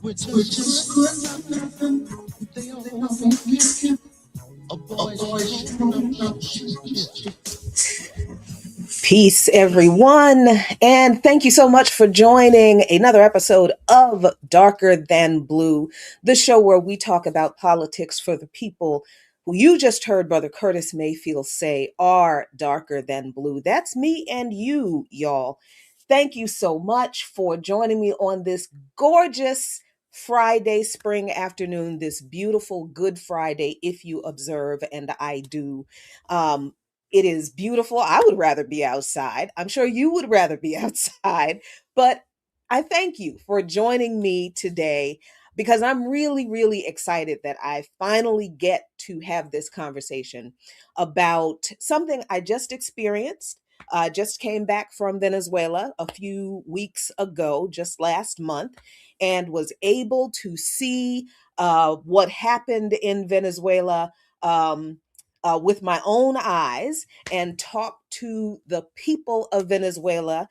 We're just good enough. They all won't give you a boy's grown-up. Peace, everyone, and thank you so much for joining another episode of Darker Than Blue, the show where we talk about politics for the people who you just heard Brother Curtis Mayfield say are darker than blue. That's me and you, y'all. Thank you so much for joining me on this gorgeous Friday spring afternoon, this beautiful Good Friday, if you observe, and I do. It is beautiful. I would rather be outside. I'm sure you would rather be outside, but I thank you for joining me today because I'm really, really excited that I finally get to have this conversation about something I just experienced. Just came back from Venezuela a few weeks ago, just last month, and was able to see what happened in Venezuela. With my own eyes and talk to the people of Venezuela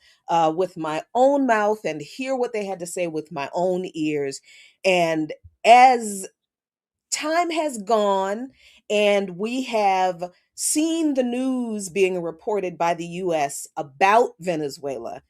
with my own mouth and hear what they had to say with my own ears. And as time has gone and we have seen the news being reported by the US about Venezuela,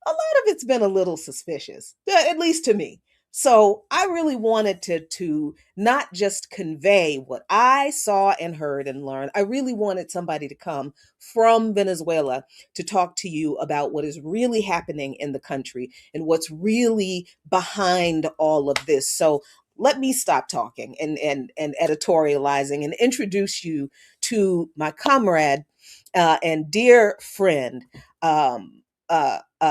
a lot of it's been a little suspicious, at least to me. So I really wanted to not just convey what I saw and heard and learned. I really wanted somebody to come from Venezuela to talk to you about what is really happening in the country and what's really behind all of this. So let me stop talking and editorializing and introduce you to my comrade and dear friend,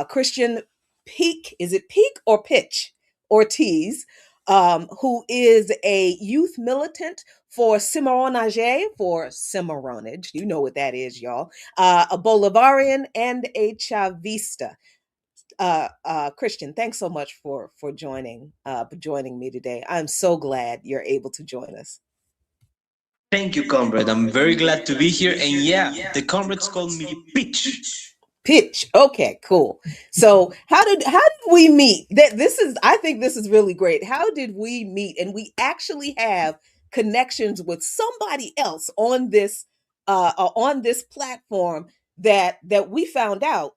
Christian Peak. Is it Peak or Pitch Ortiz, who is a youth militant for Cimarronage, for Cimarronage. You know what that is, y'all. A Bolivarian and a Chavista. Christian, thanks so much for joining me today. I'm so glad you're able to join us. Thank you, comrade. I'm very glad to be here. And yeah, the comrades call me Pitch. Pitch. Okay, cool. So how did we meet? This is, I think this is really great. How did we meet? And we actually have connections with somebody else on this platform that we found out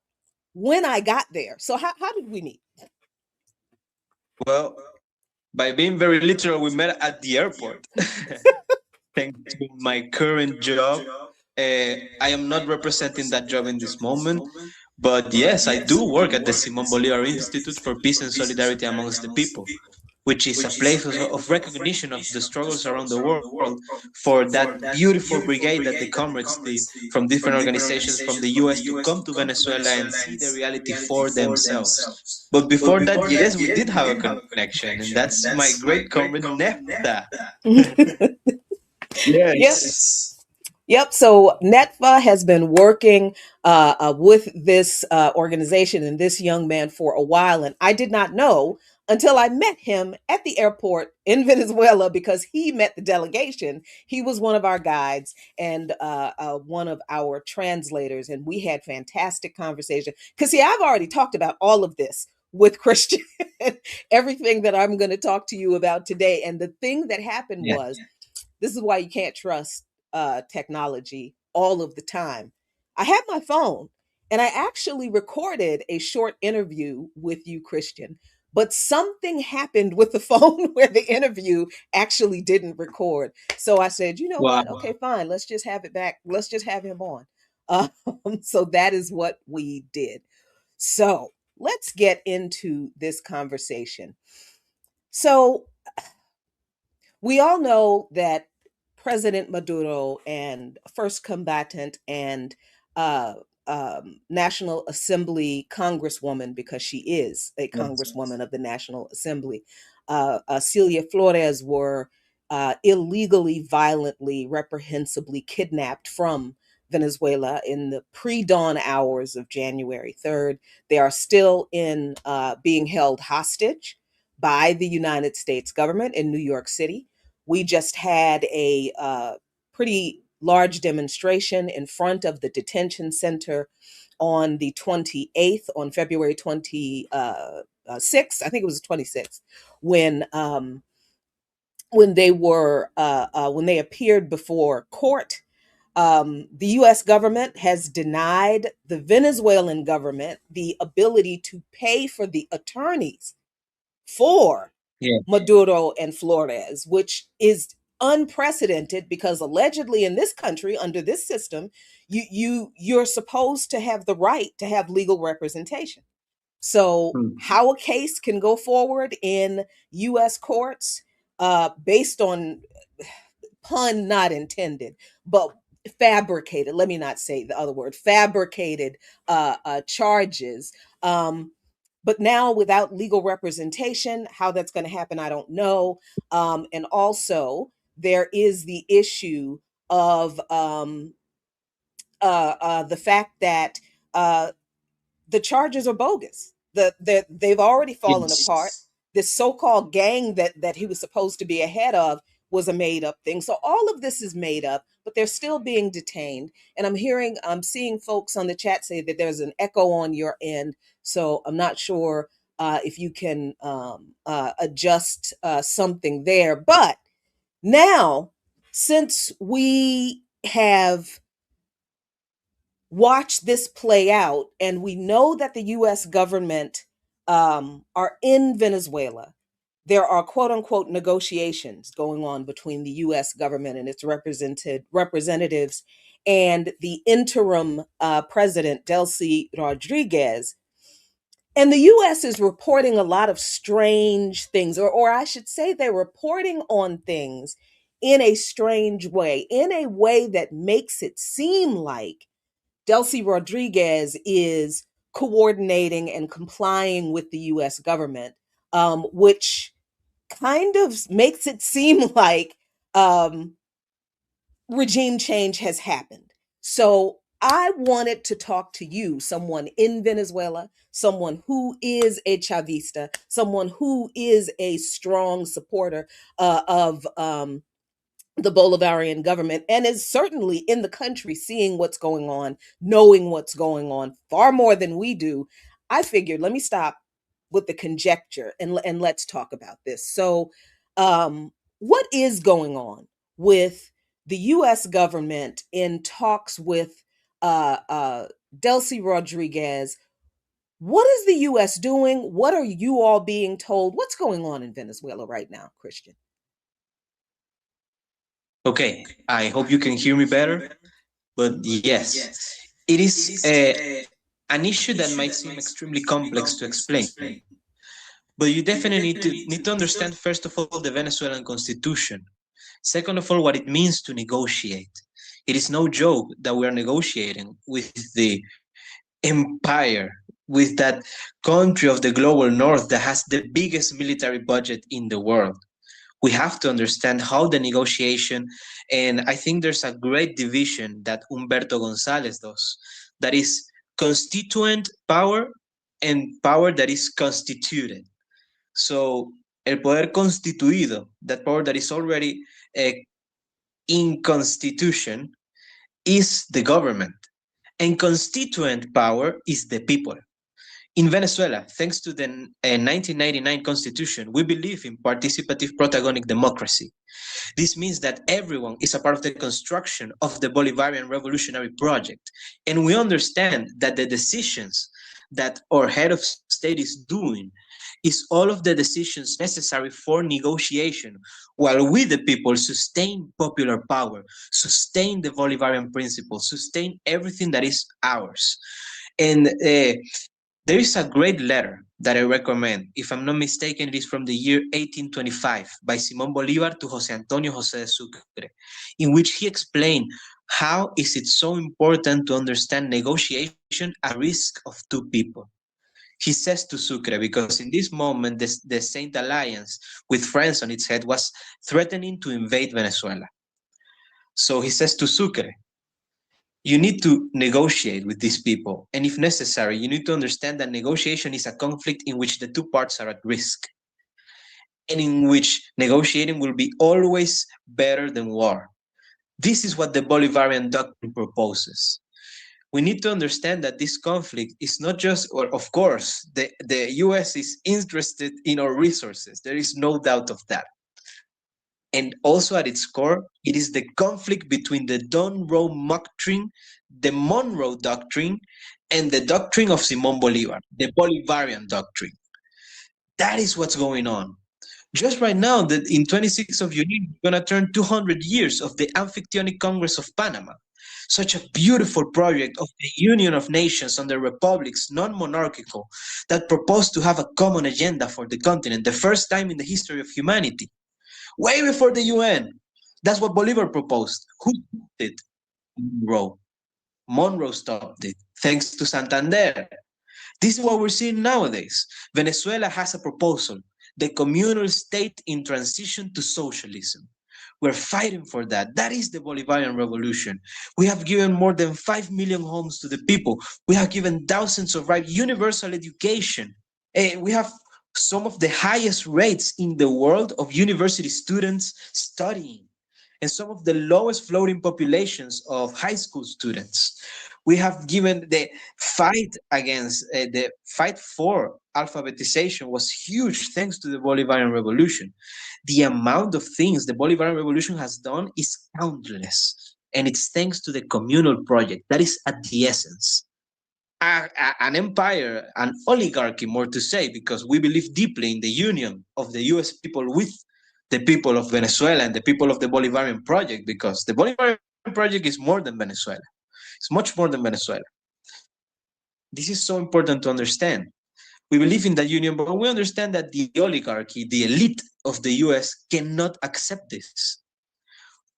when I got there. So how did we meet? Well, by being very literal, we met at the airport. Thanks to my current job, I am not representing that job in this moment. But yes, I do work at the Simon Bolivar Institute for Peace and Solidarity Amongst the People, which is a place of recognition of the struggles around the world for that beautiful brigade that the comrades did from different organizations from the US to come to Venezuela and see the reality for themselves. But before that, yes, we did have a connection, and that's my great comrade Nefta. Yep. Yes. Yep. So NETFA has been working with this organization and this young man for a while. And I did not know until I met him at the airport in Venezuela because he met the delegation. He was one of our guides and one of our translators. And we had fantastic conversation. Because, see, I've already talked about all of this with Christian, everything that I'm going to talk to you about today. And the thing that happened Yeah. was, this is why you can't trust technology all of the time. I had my phone and I actually recorded a short interview with you, Christian, but something happened with the phone where the interview actually didn't record. So I said, you know Wow. what? Okay, fine. Let's just have it back. Let's just have him on. Um, so that is what we did. So let's get into this conversation. So we all know that President Maduro and first combatant and uh, National Assembly Congresswoman, because she is a Congresswoman of the National Assembly, Celia Flores, were illegally, violently, reprehensibly kidnapped from Venezuela in the pre-dawn hours of January 3rd. They are still in being held hostage by the United States government in New York City. We just had a pretty large demonstration in front of the detention center on the 28th, on February 28th, 6th, I think it was the 26th, when they were when they appeared before court. The U.S. government has denied the Venezuelan government the ability to pay for the attorneys for Yeah. Maduro and Flores, which is unprecedented because allegedly in this country, under this system, you're supposed to have the right to have legal representation. So Mm. how a case can go forward in U.S. courts based on, pun not intended, but fabricated, let me not say the other word, fabricated charges. But now without legal representation, how that's going to happen, I don't know. And also, there is the issue of the fact that the charges are bogus. They've already fallen apart. Yes. This so-called gang that he was supposed to be ahead of was a made-up thing. So all of this is made up, but they're still being detained. And I'm seeing folks on the chat say that there's an echo on your end. So I'm not sure if you can adjust something there. But now, since we have watch this play out, and we know that the U.S. government are in Venezuela. There are quote unquote negotiations going on between the U.S. government and its representatives and the interim president, Delcy Rodriguez. And the U.S. is reporting a lot of strange things, or I should say, they're reporting on things in a strange way, in a way that makes it seem like Delcy Rodriguez is coordinating and complying with the US government, which kind of makes it seem like regime change has happened. So I wanted to talk to you, someone in Venezuela, someone who is a Chavista, someone who is a strong supporter of the Bolivarian government and is certainly in the country seeing what's going on, knowing what's going on far more than we do. I figured, let me stop with the conjecture and let's talk about this. So, what is going on with the U.S. government in talks with uh, uh, Delcy Rodriguez? What is the U.S. doing? What are you all being told? What's going on in Venezuela right now, Christian? Okay, I hope you can hear me better. But yes, it is an issue that might seem extremely complex to explain. But you definitely need to understand first of all the Venezuelan constitution. Second of all, what it means to negotiate. It is no joke that we are negotiating with the empire, with that country of the global north that has the biggest military budget in the world. We have to understand how the negotiation, and I think there's a great division that Humberto Gonzalez does, that is constituent power and power that is constituted. So, el poder constituido, that power that is already uh, in constitution, is the government, and constituent power is the people. In Venezuela, thanks to the 1999 constitution, we believe in participative protagonic democracy. This means that everyone is a part of the construction of the Bolivarian revolutionary project. And we understand that the decisions that our head of state is doing is all of the decisions necessary for negotiation, while we, the people, sustain popular power, sustain the Bolivarian principle, sustain everything that is ours. And there is a great letter that I recommend. If I'm not mistaken, it is from the year 1825 by Simón Bolívar to José Antonio José de Sucre, in which he explained how is it so important to understand negotiation at the risk of two people. He says to Sucre, because in this moment the Saint Alliance with France on its head was threatening to invade Venezuela. So he says to Sucre, you need to negotiate with these people. And if necessary, you need to understand that negotiation is a conflict in which the two parts are at risk and in which negotiating will be always better than war. This is what the Bolivarian doctrine proposes. We need to understand that this conflict is not just, or of course, the US is interested in our resources. There is no doubt of that. And also at its core, it is the conflict between the Monroe Doctrine, and the doctrine of Simón Bolivar, the Bolivarian doctrine. That is what's going on. Just right now, that in 26th of June, we're going to turn 200 years of the Amphictyonic Congress of Panama. Such a beautiful project of the Union of Nations under republics, non-monarchical, that proposed to have a common agenda for the continent, the first time in the history of humanity. Way before the UN. That's what Bolivar proposed. Who stopped it? Monroe. Monroe stopped it, thanks to Santander. This is what we're seeing nowadays. Venezuela has a proposal, the communal state in transition to socialism. We're fighting for that. That is the Bolivarian revolution. We have given more than 5 million homes to the people. We have given thousands of rights, universal education. We have some of the highest rates in the world of university students studying, and some of the lowest floating populations of high school students. We have given the fight for alphabetization was huge thanks to the Bolivarian Revolution. The amount of things the Bolivarian Revolution has done is countless, and it's thanks to the communal project. That is at the essence. An empire, an oligarchy, more to say, because we believe deeply in the union of the US people with the people of Venezuela and the people of the Bolivarian project, because the Bolivarian project is more than Venezuela. It's much more than Venezuela. This is so important to understand. We believe in that union, but we understand that the oligarchy, the elite of the US, cannot accept this.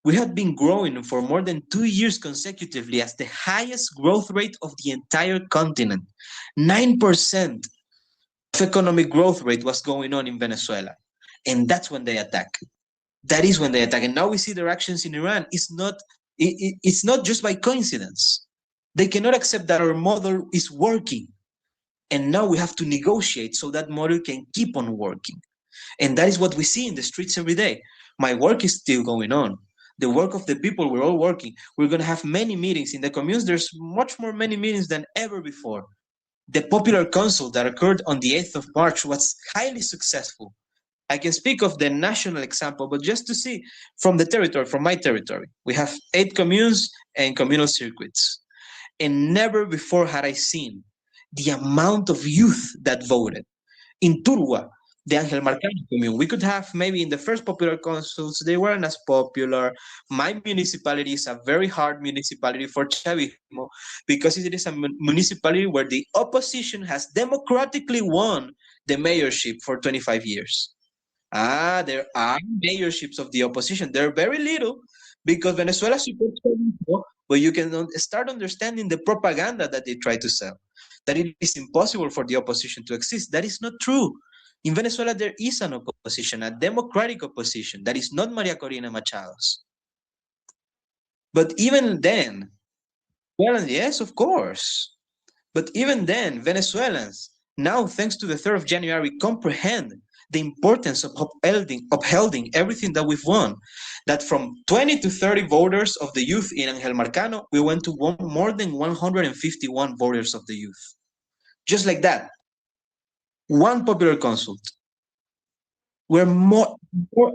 We had been growing for more than 2 years consecutively as the highest growth rate of the entire continent. 9% of economic growth rate was going on in Venezuela. And that's when they attack. That is when they attack. And now we see their actions in Iran. It's not just by coincidence. They cannot accept that our model is working. And now we have to negotiate so that model can keep on working. And that is what we see in the streets every day. My work is still going on. The work of the people, we're all working. We're going to have many meetings in the communes. There's much more many meetings than ever before. The popular council that occurred on the 8th of March was highly successful. I can speak of the national example, but just to see from the territory, from my territory, we have 8 communes and communal circuits. And never before had I seen the amount of youth that voted. In Turwa, the Angel Marcano commune, we could have maybe in the first popular councils, they weren't as popular. My municipality is a very hard municipality for Chavismo because it is a municipality where the opposition has democratically won the mayorship for 25 years. There are mayorships of the opposition. They're very little because Venezuela supports Chavismo, but you can start understanding the propaganda that they try to sell, that it is impossible for the opposition to exist. That is not true. In Venezuela, there is an opposition, a democratic opposition that is not Maria Corina Machado's. But even then, well, yes, of course. But even then, Venezuelans, now thanks to the 3rd of January, comprehend the importance of upholding everything that we've won. That from 20 to 30 voters of the youth in Angel Marcano, we went to more than 151 voters of the youth. Just like that. One popular consult. We're more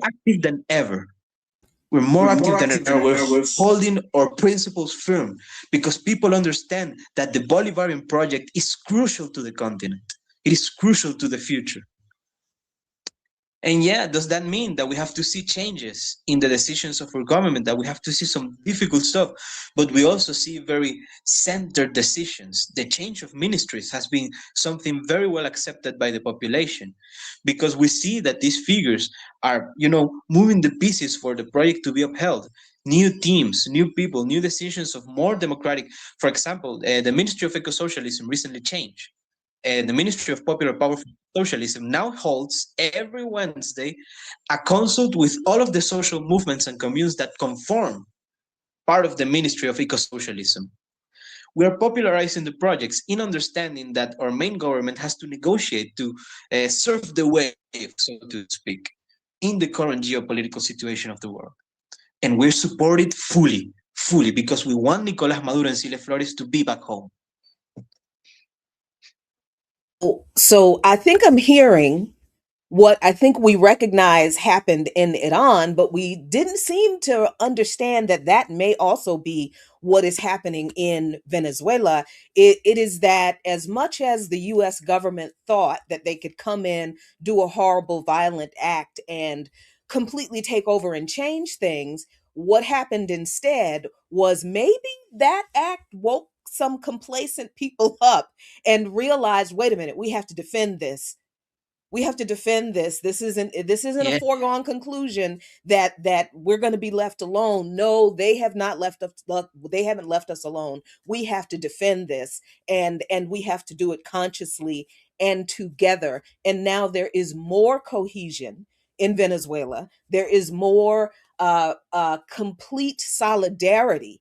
active than ever. We're more active than ever. We're holding our principles firm because people understand that the Bolivarian project is crucial to the continent. It is crucial to the future. And yeah, does that mean that we have to see changes in the decisions of our government, that we have to see some difficult stuff, but we also see very centered decisions? The change of ministries has been something very well accepted by the population because we see that these figures are, moving the pieces for the project to be upheld. New teams, new people, new decisions of more democratic. For example, the Ministry of Eco-Socialism recently changed. The Ministry of Popular Power for Socialism now holds every Wednesday a consult with all of the social movements and communes that conform part of the Ministry of Eco-Socialism. We are popularizing the projects in understanding that our main government has to negotiate to surf the wave, so to speak, in the current geopolitical situation of the world. And we're supported fully. fully because we want Nicolas Maduro and Silvio Flores to be back home. So I think I'm hearing what I think we recognize happened in Iran, but we didn't seem to understand that that may also be what is happening in Venezuela. It is that as much as the US government thought that they could come in, do a horrible, violent act, and completely take over and change things, what happened instead was maybe that act woke some complacent people up and realized, wait a minute, we have to defend this. We have to defend this. This isn't a Yeah. foregone conclusion that we're going to be left alone. No, they have not left us. They haven't left us alone. We have to defend this, and we have to do it consciously and together. And now there is more cohesion in Venezuela. There is more complete solidarity.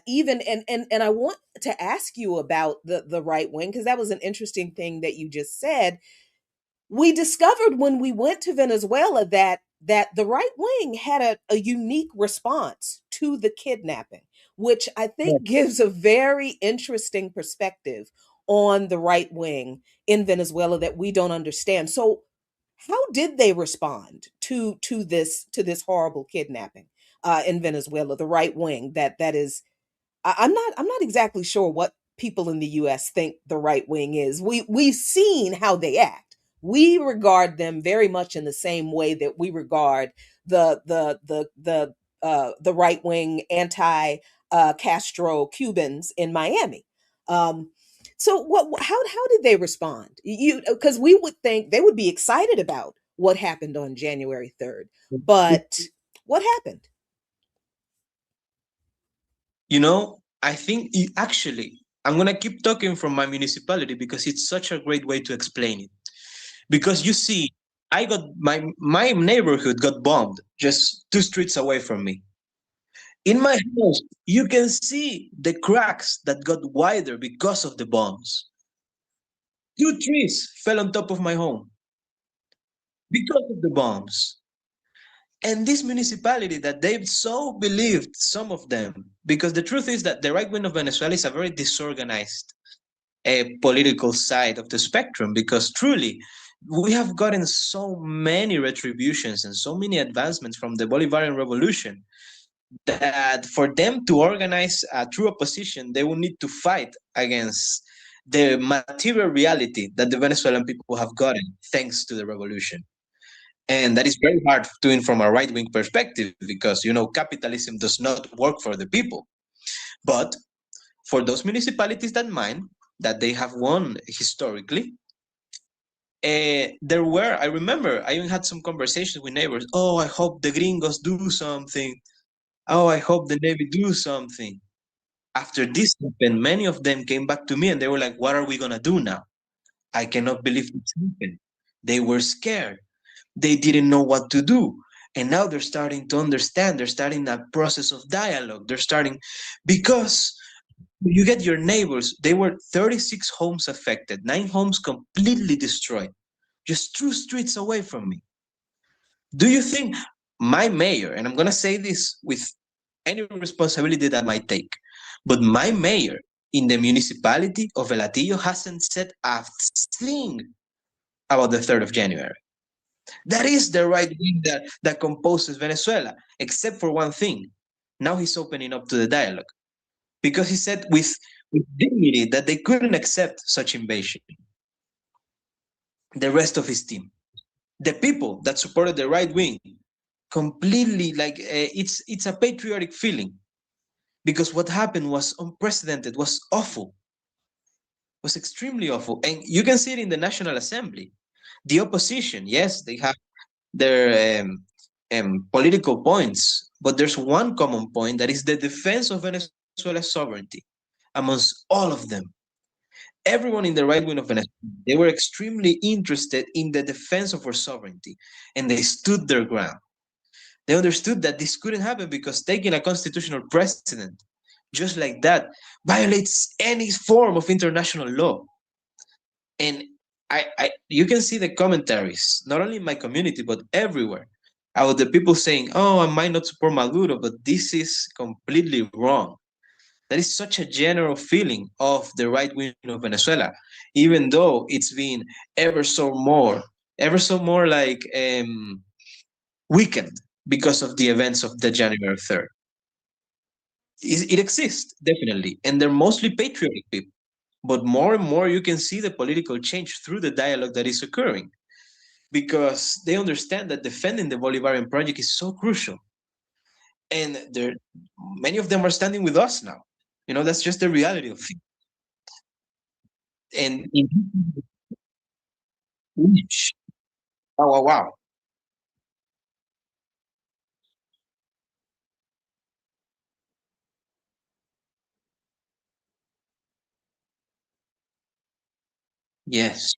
Even and I want to ask you about the right wing, because that was an interesting thing that you just said. We discovered when we went to Venezuela that the right wing had a unique response to the kidnapping, which I think gives a very interesting perspective on the right wing in Venezuela that we don't understand. So how did they respond to this horrible kidnapping in Venezuela, the right wing that is I'm not exactly sure what people in the US think the right wing is. We've seen how they act. We regard them very much in the same way that we regard the right wing anti Castro Cubans in Miami. Um, so how did they respond? You Because we would think they would be excited about what happened on January 3rd, but what happened? I think actually, I'm going to keep talking from my municipality because it's such a great way to explain it. Because you see, my neighborhood got bombed just 2 streets away from me. In my house, you can see the cracks that got wider because of the bombs. 2 trees fell on top of my home because of the bombs. And this municipality that they've so believed, some of them, because the truth is that the right wing of Venezuela is a very disorganized political side of the spectrum, because truly we have gotten so many retributions and so many advancements from the Bolivarian revolution that for them to organize a true opposition, they will need to fight against the material reality that the Venezuelan people have gotten thanks to the revolution. And that is very hard doing from a right wing perspective because, capitalism does not work for the people. But for those municipalities that mine, that they have won historically, I remember, I even had some conversations with neighbors. Oh, I hope the gringos do something. Oh, I hope the Navy do something. After this happened, many of them came back to me and they were like, what are we going to do now? I cannot believe this happened. They were scared. They didn't know what to do. And now they're starting to understand. They're starting that process of dialogue. They're starting because you get your neighbors. They were 36 homes affected, 9 homes completely destroyed, just 2 streets away from me. Do you think my mayor, and I'm going to say this with any responsibility that might take, but my mayor in the municipality of Elatillo hasn't said a thing about the 3rd of January? That is the right wing that composes Venezuela, except for one thing. Now he's opening up to the dialogue because he said with dignity that they couldn't accept such invasion. The rest of his team, the people that supported the right wing, completely like it's a patriotic feeling because what happened was unprecedented, was awful, was extremely awful, and you can see it in the National Assembly. The opposition, yes, they have their political points, but there's one common point that is the defense of Venezuela's sovereignty amongst all of them. Everyone in the right wing of Venezuela, they were extremely interested in the defense of our sovereignty, and they stood their ground. They understood that this couldn't happen because taking a constitutional precedent just like that violates any form of international law. And you can see the commentaries, not only in my community, but everywhere. About the people saying, "Oh, I might not support Maduro, but this is completely wrong." That is such a general feeling of the right wing of Venezuela, even though it's been ever so more, ever so more like weakened because of the events of the January 3rd. It exists, definitely, and they're mostly patriotic people. But more and more, you can see the political change through the dialogue that is occurring because they understand that defending the Bolivarian project is so crucial. And many of them are standing with us now. That's just the reality of things. And wow, wow, wow. Yes.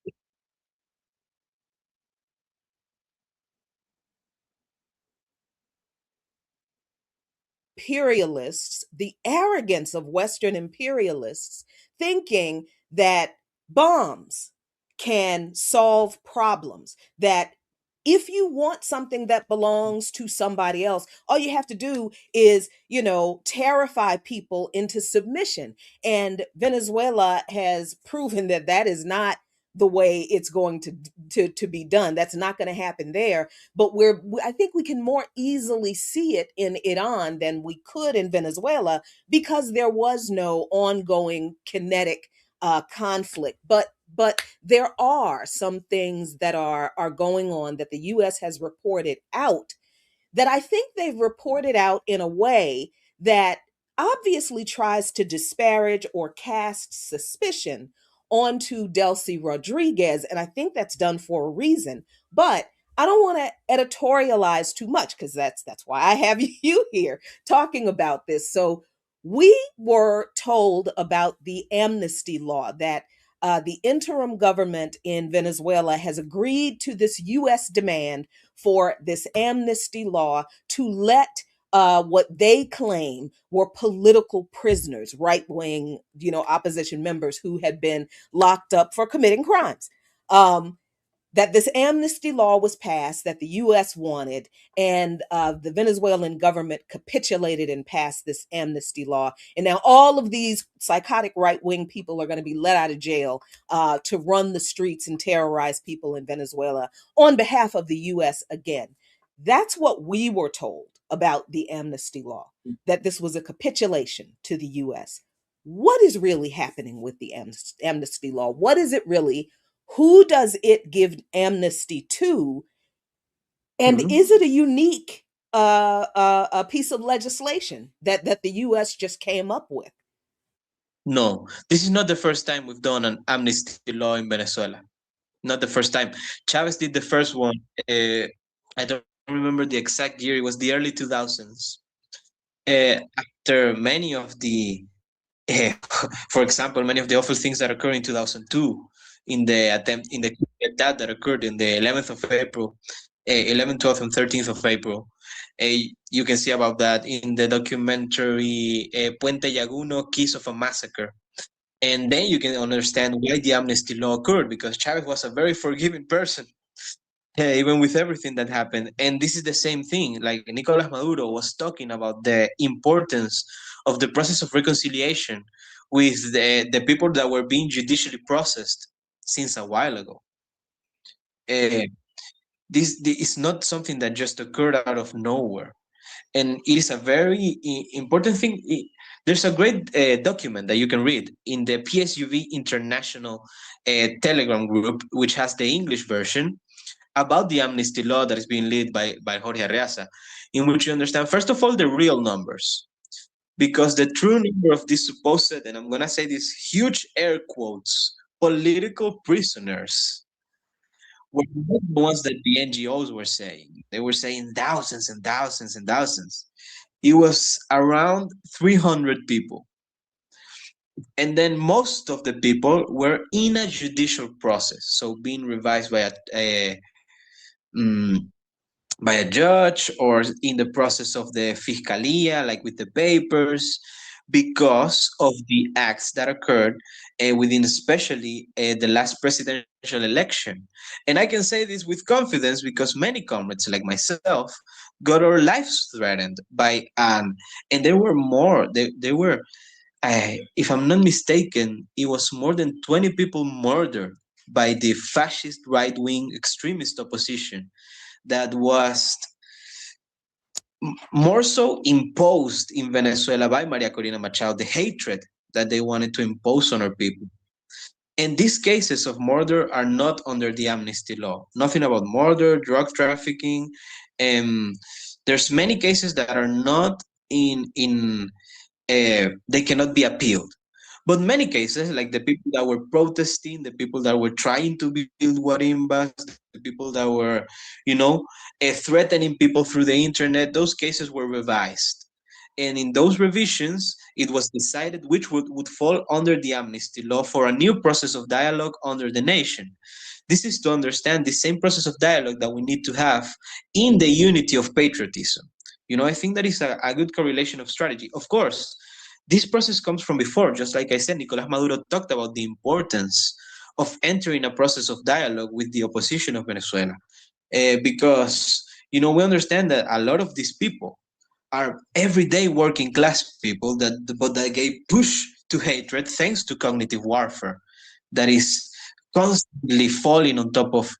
Imperialists, the arrogance of Western imperialists, thinking that bombs can solve problems, that if you want something that belongs to somebody else, all you have to do is, terrify people into submission. And Venezuela has proven that that is not the way it's going to be done. That's not going to happen there. But I think we can more easily see it in Iran than we could in Venezuela because there was no ongoing kinetic conflict. But there are some things that are going on that the U.S. has reported out that I think they've reported out in a way that obviously tries to disparage or cast suspicion onto Delcy Rodriguez. And I think that's done for a reason. But I don't want to editorialize too much because that's why I have you here talking about this. So we were told about the amnesty law that the interim government in Venezuela has agreed to this U.S. demand for this amnesty law to let what they claim were political prisoners, right wing, opposition members who had been locked up for committing crimes. Um, that this amnesty law was passed that the U.S. wanted, and the Venezuelan government capitulated and passed this amnesty law. And now all of these psychotic right wing people are going to be let out of jail to run the streets and terrorize people in Venezuela on behalf of the U.S. again. That's what we were told about the amnesty law, that this was a capitulation to the U.S. What is really happening with the amnesty law? What is it really? Who does it give amnesty to? And Mhm. is it a unique a piece of legislation that the U.S. just came up with? No, this is not the first time we've done an amnesty law in Venezuela. Not the first time. Chavez did the first one. I don't remember the exact year. It was the early 2000s. After many of the, uh, for example, many of the awful things that occurred in 2002, in the attempt, in the coup d'etat that occurred in the 11th of April, 11th, 12th, and 13th of April. You can see about that in the documentary Puente Llaguno, Keys of a Massacre. And then you can understand why the amnesty law occurred, because Chavez was a very forgiving person, even with everything that happened. And this is the same thing. Like Nicolas Maduro was talking about the importance of the process of reconciliation with the people that were being judicially processed since a while ago. Uh, this is not something that just occurred out of nowhere, and it is a very important thing. There's a great document that you can read in the PSUV International Telegram group, which has the English version about the amnesty law that is being led by Jorge Arreaza, in which you understand, first of all, the real numbers, because the true number of these supposed, and I'm going to say these huge air quotes, political prisoners were not the ones that the NGOs were saying. They were saying thousands and thousands and thousands. It was around 300 people. And then most of the people were in a judicial process, so being revised mm, by a judge, or in the process of the fiscalia, like with the papers. because of the acts that occurred within, especially the last presidential election. And I can say this with confidence because many comrades like myself got our lives threatened by and there were more. There were, if I'm not mistaken, it was more than 20 people murdered by the fascist right wing extremist opposition that was more so imposed in Venezuela by Maria Corina Machado, the hatred that they wanted to impose on our people. And these cases of murder are not under the amnesty law. Nothing about murder, drug trafficking, and there's many cases that are not in they cannot be appealed. But many cases, like the people that were protesting, the people that were trying to build guarimbas, the people that were, you know, threatening people through the internet, those cases were revised. And in those revisions, it was decided which would fall under the amnesty law for a new process of dialogue under the nation. This is to understand the same process of dialogue that we need to have in the unity of patriotism. You know, I think that is a good correlation of strategy. Of course, this process comes from before. Just like I said, Nicolas Maduro talked about the importance of entering a process of dialogue with the opposition of Venezuela. Because, you know, we understand that a lot of these people are everyday working class people that get pushed to hatred thanks to cognitive warfare that is constantly falling on top of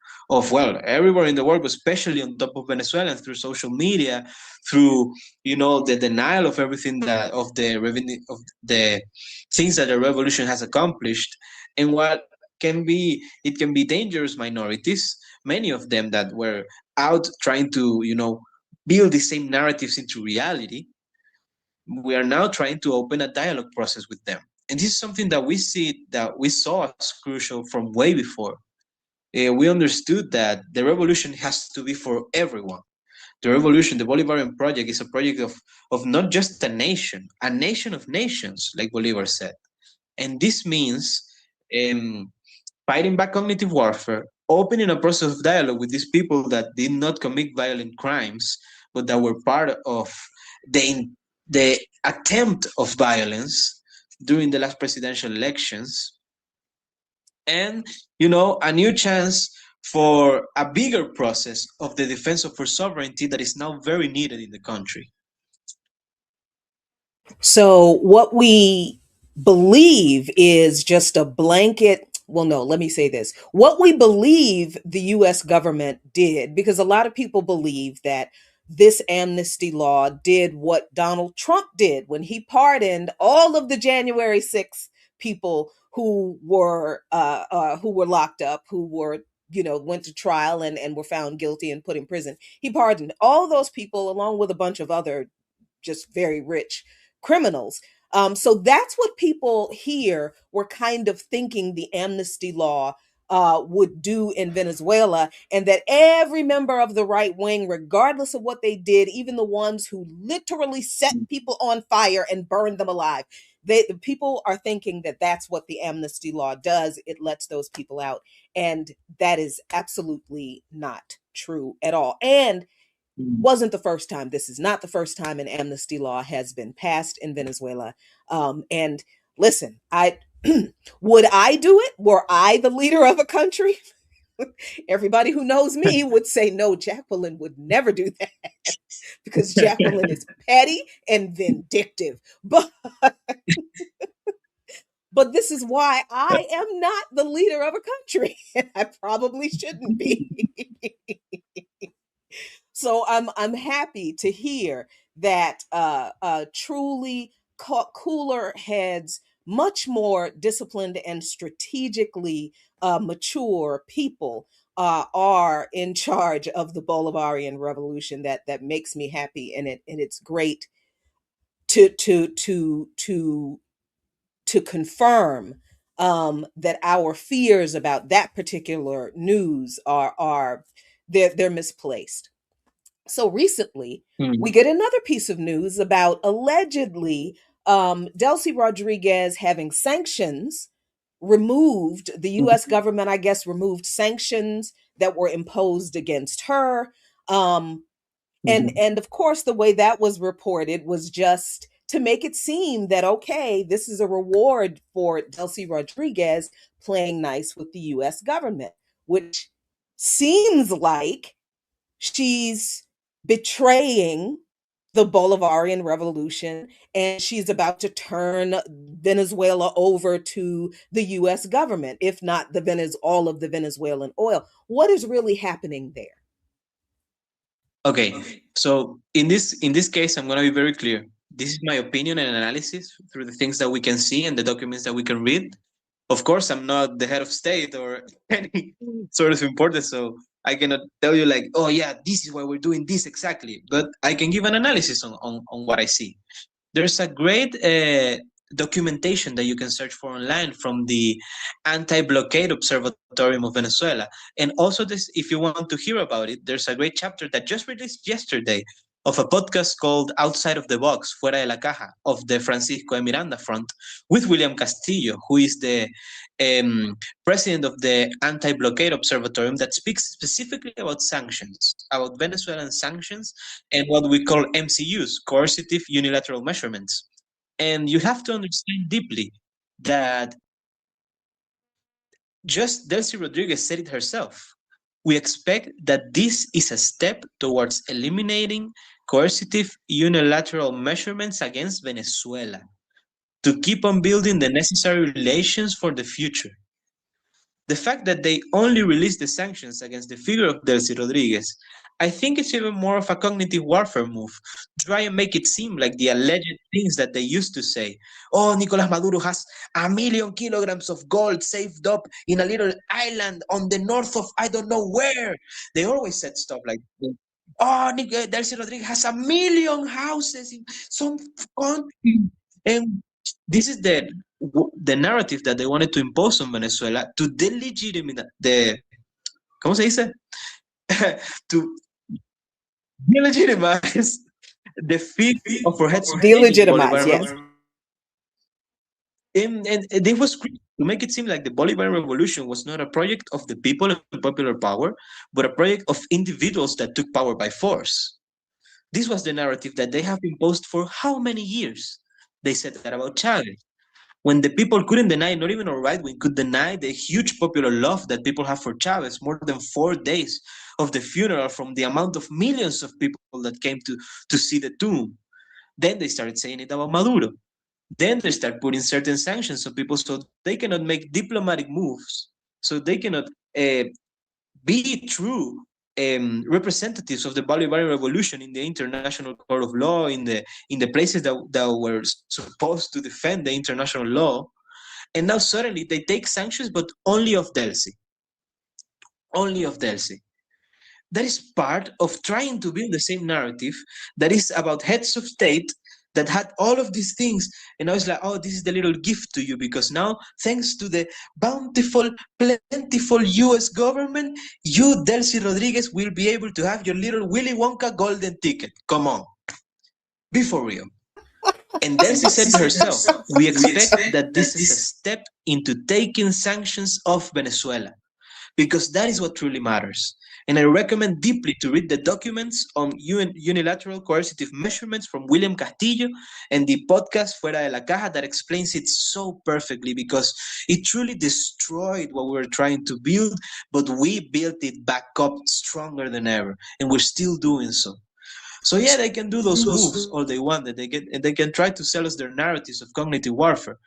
well, everywhere in the world, but especially on top of Venezuela through social media, through, you know, the denial of everything that of the revenue of the things that the revolution has accomplished. And what can be, it can be dangerous minorities, many of them that were out trying to, you know, build the same narratives into reality. We are now trying to open a dialogue process with them. And this is something that we saw as crucial from way before. We understood that the revolution has to be for everyone. The revolution, the Bolivarian project, is a project of not just a nation of nations, like Bolivar said. And this means um, fighting back cognitive warfare, opening a process of dialogue with these people that did not commit violent crimes, but that were part of the, the attempt of violence during the last presidential elections, and, you know, a new chance for a bigger process of the defense of our sovereignty that is now very needed in the country. So, what we believe is just a blanket. Well, no, let me say this. What we believe the US government did, because a lot of people believe that this amnesty law did what Donald Trump did when he pardoned all of the January 6th people who were locked up, who were, you know, went to trial and were found guilty and put in prison. He pardoned all those people along with a bunch of other just very rich criminals. So that's what people here were kind of thinking the amnesty law would do in Venezuela, and that every member of the right wing, regardless of what they did, even the ones who literally set people on fire and burned them alive, the people are thinking that that's what the amnesty law does. It lets those people out, and that is absolutely not true at all. And Mm. wasn't the first time. This is not the first time an amnesty law has been passed in Venezuela. And listen, I would I do it? Were I the leader of a country? Everybody who knows me would say no. Jacqueline would never do that because Jacqueline is petty and vindictive. But this is why I am not the leader of a country, and I probably shouldn't be. So I'm happy to hear that truly cooler heads, much more disciplined and strategically mature people are in charge of the Bolivarian revolution. That makes me happy, and it's great to to to to to confirm that our fears about that particular news are they're misplaced. So recently, we Mm. get another piece of news about allegedly Delcy Rodriguez having sanctions removed. The US government, I guess, removed sanctions that were imposed against her. Um, and Mhm. and of course, the way that was reported was just to make it seem that, okay, this is a reward for Delcy Rodriguez playing nice with the US government, which seems like she's betraying the Bolivarian revolution and she's about to turn Venezuela over to the US government, if not all of the Venezuelan oil. What is really happening there? Okay, so in this case, I'm gonna be very clear. This is my opinion and analysis through the things that we can see and the documents that we can read. Of course, I'm not the head of state or any sort of importance, so I cannot tell you like, oh yeah, this is why we're doing this exactly. But I can give an analysis on what I see. There's a great documentation that you can search for online from the Anti-Blockade Observatorium of Venezuela. And also, this, if you want to hear about it, there's a great chapter that just released yesterday of a podcast called Outside of the Box, Fuera de la Caja, of the Francisco de Miranda Front, with William Castillo, who is the president of the Anti-Blockade Observatorium, that speaks specifically about sanctions, about Venezuelan sanctions, and what we call MCUs, coercive unilateral measurements. And you have to understand deeply that just Delcy Rodriguez said it herself. We expect that this is a step towards eliminating coercive unilateral measurements against Venezuela to keep on building the necessary relations for the future. The fact that they only released the sanctions against the figure of Delcy Rodriguez, I think it's even more of a cognitive warfare move to try and make it seem like the alleged things that they used to say. Oh, Nicolas Maduro has 1,000,000 kilograms of gold saved up in a little island on the north of I don't know where. They always said stuff like, oh, Delcy Rodriguez has 1,000,000 houses in some country. And this is the narrative that they wanted to impose on Venezuela to delegitimize ¿cómo se dice? To delegitimize the feat of perhaps Delegitimize, Bolivarian yes. revolution. And it was to make it seem like the Bolivarian revolution was not a project of the people and popular power, but a project of individuals that took power by force. This was the narrative that they have imposed for how many years? They said that about Chavez. When the people couldn't deny, not even our right wing could deny the huge popular love that people have for Chavez, more than 4 days of the funeral from the amount of millions of people that came to see the tomb. Then they started saying it about Maduro. Then they start putting certain sanctions on people so they cannot make diplomatic moves, so they cannot be true representatives of the Bolivarian Revolution in the International Court of Law, in the places that were supposed to defend the international law. And now suddenly they take sanctions, but only of Delcy. Only of Delcy. That is part of trying to build the same narrative that is about heads of state that had all of these things. And I was like, oh, this is the little gift to you because now, thanks to the bountiful, plentiful US government, you, Delcy Rodriguez, will be able to have your little Willy Wonka golden ticket. Come on. Be for real. And Delcy said herself, we expect that this is a step into taking sanctions off Venezuela, because that is what truly matters. And I recommend deeply to read the documents on unilateral coercive measurements from William Castillo and the podcast Fuera de la Caja that explains it so perfectly, because it truly destroyed what we were trying to build, but we built it back up stronger than ever, and we're still doing so. So yeah, they can do those moves all they want, that they can try to sell us their narratives of cognitive warfare.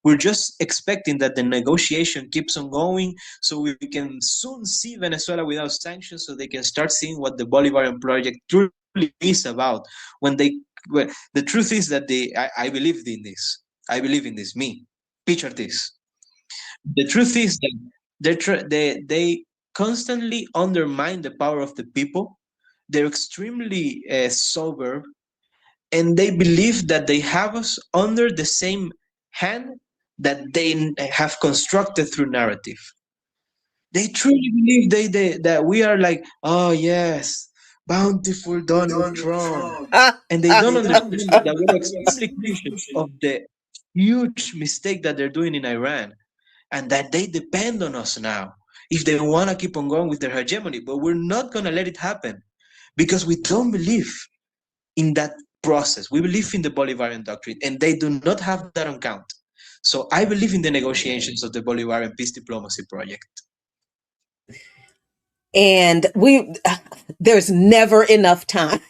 We're just expecting that the negotiation keeps on going so we can soon see Venezuela without sanctions, so they can start seeing what the Bolivarian project truly is about. The truth is that I believed in this. I believe in this. Me. Picture this. The truth is that they constantly undermine the power of the people. They're extremely sober, and they believe that they have us under the same hand that they have constructed through narrative. They truly believe that we are like, oh yes, bountiful Donald Trump. And they don't understand that we're extremely conscious of the huge mistake that they're doing in Iran, and that they depend on us now if they want to keep on going with their hegemony. But we're not going to let it happen, because we don't believe in that process. We believe in the Bolivarian doctrine, and they do not have that on count. So I believe in the negotiations of the Bolivarian peace diplomacy project. And there's never enough time.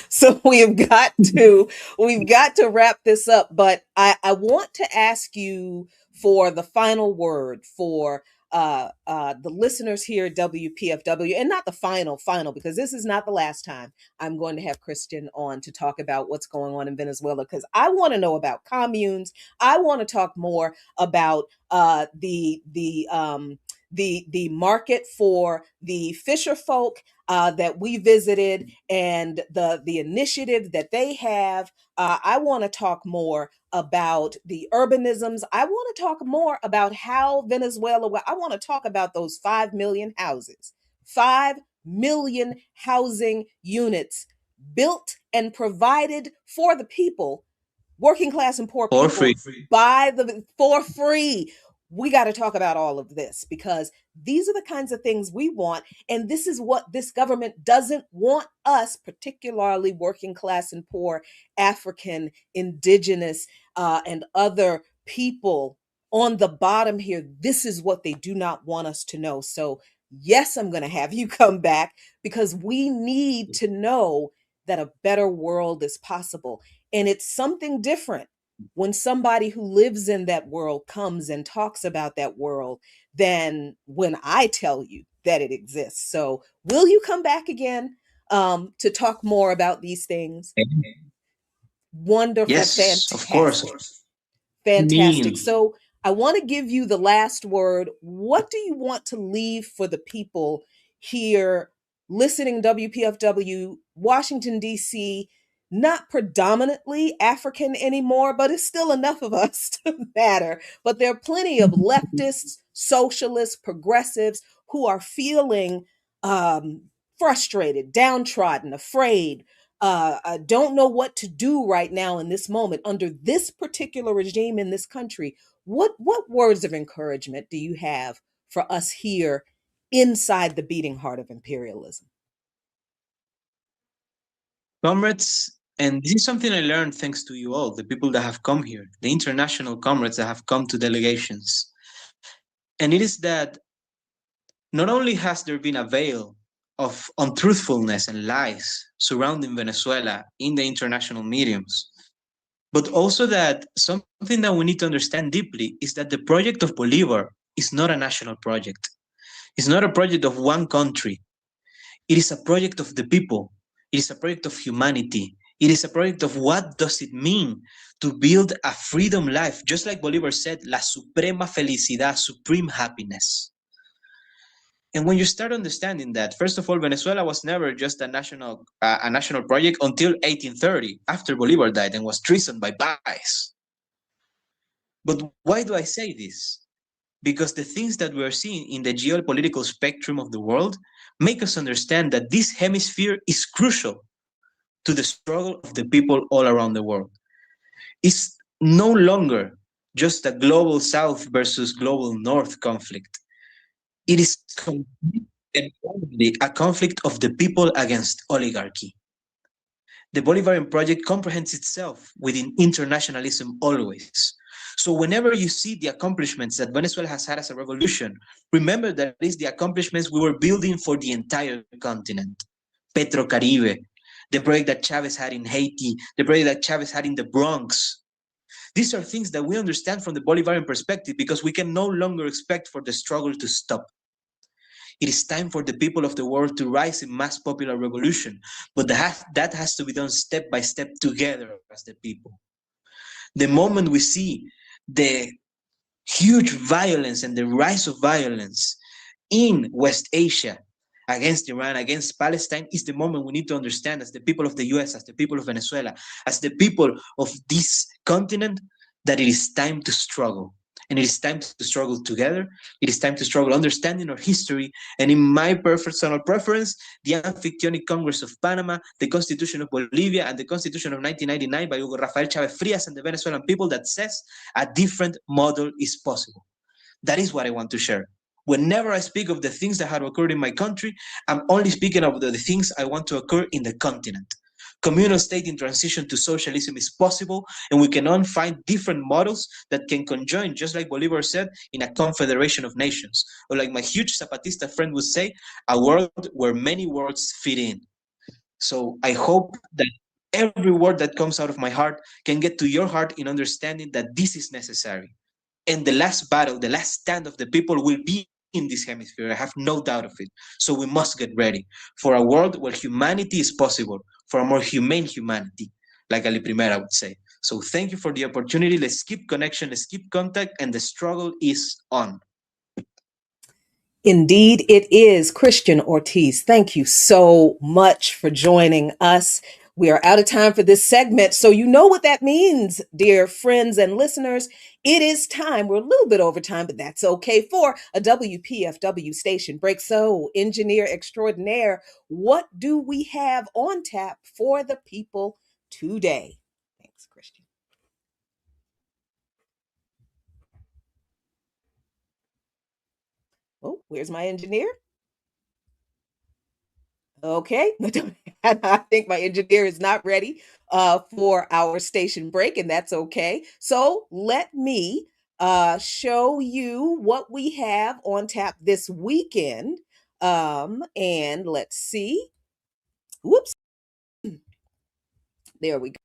So we've got to wrap this up. But I want to ask you for the final word for the listeners here at WPFW, and not the final, because this is not the last time I'm going to have Christian on to talk about what's going on in Venezuela, because I want to know about communes. I want to talk more about the market for the fisher folk that we visited, and the initiative that they have. I want to talk more about the urbanisms. I want to talk more about how Venezuela, I want to talk about those 5 million houses, 5 million housing units built and provided for the people, working class and poor For people, free. for free. We got to talk about all of this, because these are the kinds of things we want. And this is what this government doesn't want us, particularly working class and poor, African, indigenous, and other people on the bottom here. This is what they do not want us to know. So, yes, I'm going to have you come back, because we need to know that a better world is possible. And it's something different when somebody who lives in that world comes and talks about that world than when I tell you that it exists. So, will you come back again to talk more about these things? Wonderful, Yes, of course. fantastic, fantastic. Me. So, I want to give you the last word. What do you want to leave for the people here listening, WPFW, Washington, D.C., not predominantly African anymore, but it's still enough of us to matter. But there are plenty of leftists, socialists, progressives who are feeling frustrated, downtrodden, afraid, don't know what to do right now in this moment under this particular regime in this country. What words of encouragement do you have for us here inside the beating heart of imperialism? Comrades, and this is something I learned thanks to you all, the people that have come here, the international comrades that have come to delegations. And it is that not only has there been a veil of untruthfulness and lies surrounding Venezuela in the international mediums, but also that something that we need to understand deeply is that the project of Bolivar is not a national project. It's not a project of one country. It is a project of the people. It is a project of humanity. It is a project of what does it mean to build a freedom life, just like Bolivar said, la suprema felicidad, supreme happiness. And when you start understanding that, first of all, Venezuela was never just a national project until 1830, after Bolivar died and was treasoned by Baez. But why do I say this? Because the things that we are seeing in the geopolitical spectrum of the world make us understand that this hemisphere is crucial to the struggle of the people all around the world. It's no longer just a global south versus global north conflict. It is completely and only a conflict of the people against oligarchy. The Bolivarian project comprehends itself within internationalism always. So whenever you see the accomplishments that Venezuela has had as a revolution, remember that it is the accomplishments we were building for the entire continent. Petrocaribe, the project that Chavez had in Haiti, the project that Chavez had in the Bronx. These are things that we understand from the Bolivarian perspective because we can no longer expect for the struggle to stop. It is time for the people of the world to rise in mass popular revolution, but that has to be done step by step together as the people. The moment we see the huge violence and the rise of violence in West Asia against Iran, against Palestine, is the moment we need to understand as the people of the US, as the people of Venezuela, as the people of this continent, that it is time to struggle. And it is time to struggle together. It is time to struggle understanding our history. And in my personal preference, the Amphictyonic Congress of Panama, the Constitution of Bolivia, and the Constitution of 1999 by Hugo Rafael Chavez Frias and the Venezuelan people that says a different model is possible. That is what I want to share. Whenever I speak of the things that have occurred in my country, I'm only speaking of the things I want to occur in the continent. Communal state in transition to socialism is possible, and we can all find different models that can conjoin, just like Bolivar said, in a confederation of nations. Or like my huge Zapatista friend would say, a world where many worlds fit in. So I hope that every word that comes out of my heart can get to your heart in understanding that this is necessary. And the last battle, the last stand of the people will be in this hemisphere. I have no doubt of it. So we must get ready for a world where humanity is possible, for a more humane humanity, like Ali Primera would say. So thank you for the opportunity. Let's keep connection, let's keep contact, and the struggle is on. Indeed, it is. Christian Ortiz, thank you so much for joining us. We are out of time for this segment. So, you know what that means, dear friends and listeners. It is time. We're a little bit over time, but that's okay for a WPFW station break. So, engineer extraordinaire, what do we have on tap for the people today? Thanks, Christian. Oh, where's my engineer? Okay. I think my engineer is not ready for our station break, and that's okay. So let me show you what we have on tap this weekend. And let's see. Whoops. There we go.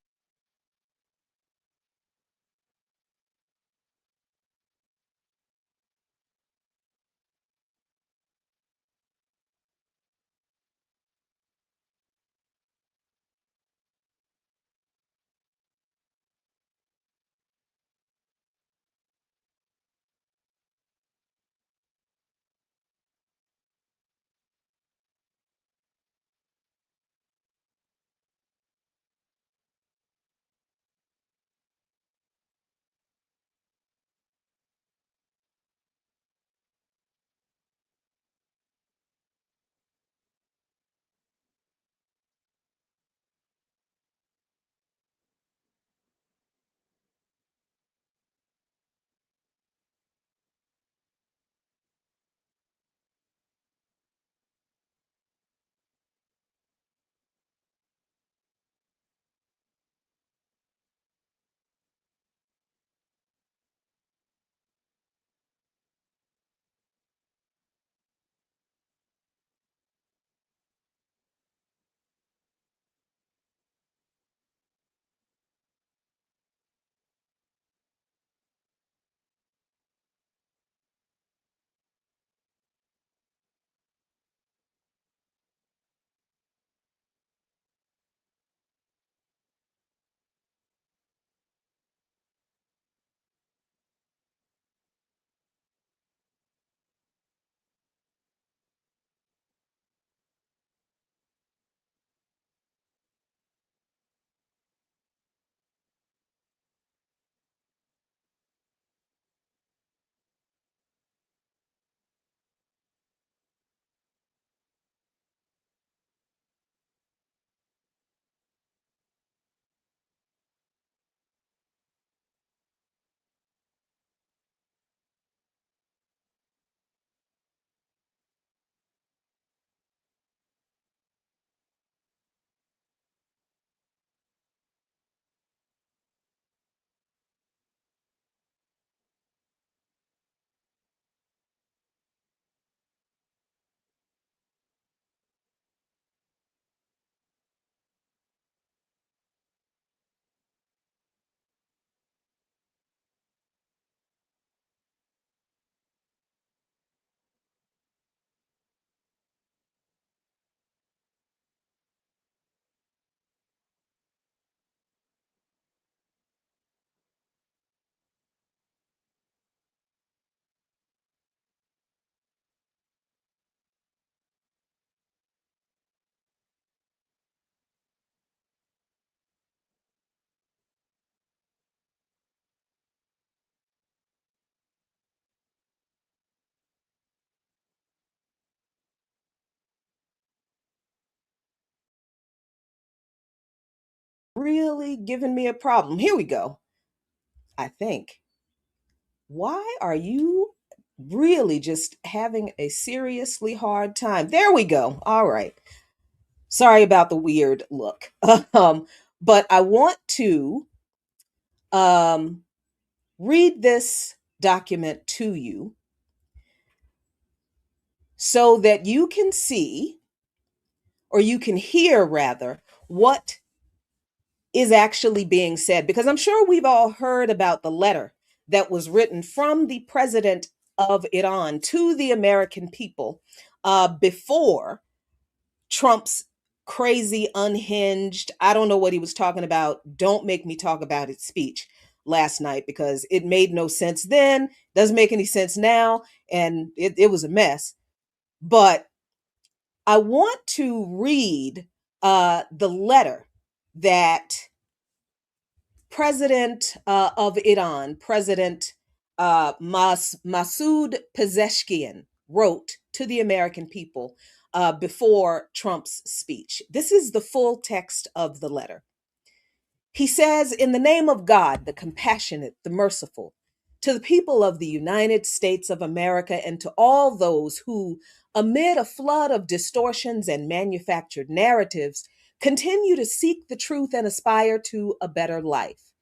Really giving me a problem. Here we go. I think. Why are you really just having a seriously hard time? There we go. All right. Sorry about the weird look. But I want to um, read this document to you so that you can see, or you can hear rather, what is actually being said. Because I'm sure we've all heard about the letter that was written from the president of Iran to the American people before Trump's crazy, unhinged, I don't know what he was talking about, don't make me talk about it speech last night, because it made no sense then, doesn't make any sense now, and it was a mess. But I want to read the letter that President of Iran, President Masoud Pezeshkian, wrote to the American people before Trump's speech. This is the full text of the letter. He says, "In the name of God, the compassionate, the merciful, to the people of the United States of America and to all those who, amid a flood of distortions and manufactured narratives, continue to seek the truth and aspire to a better life.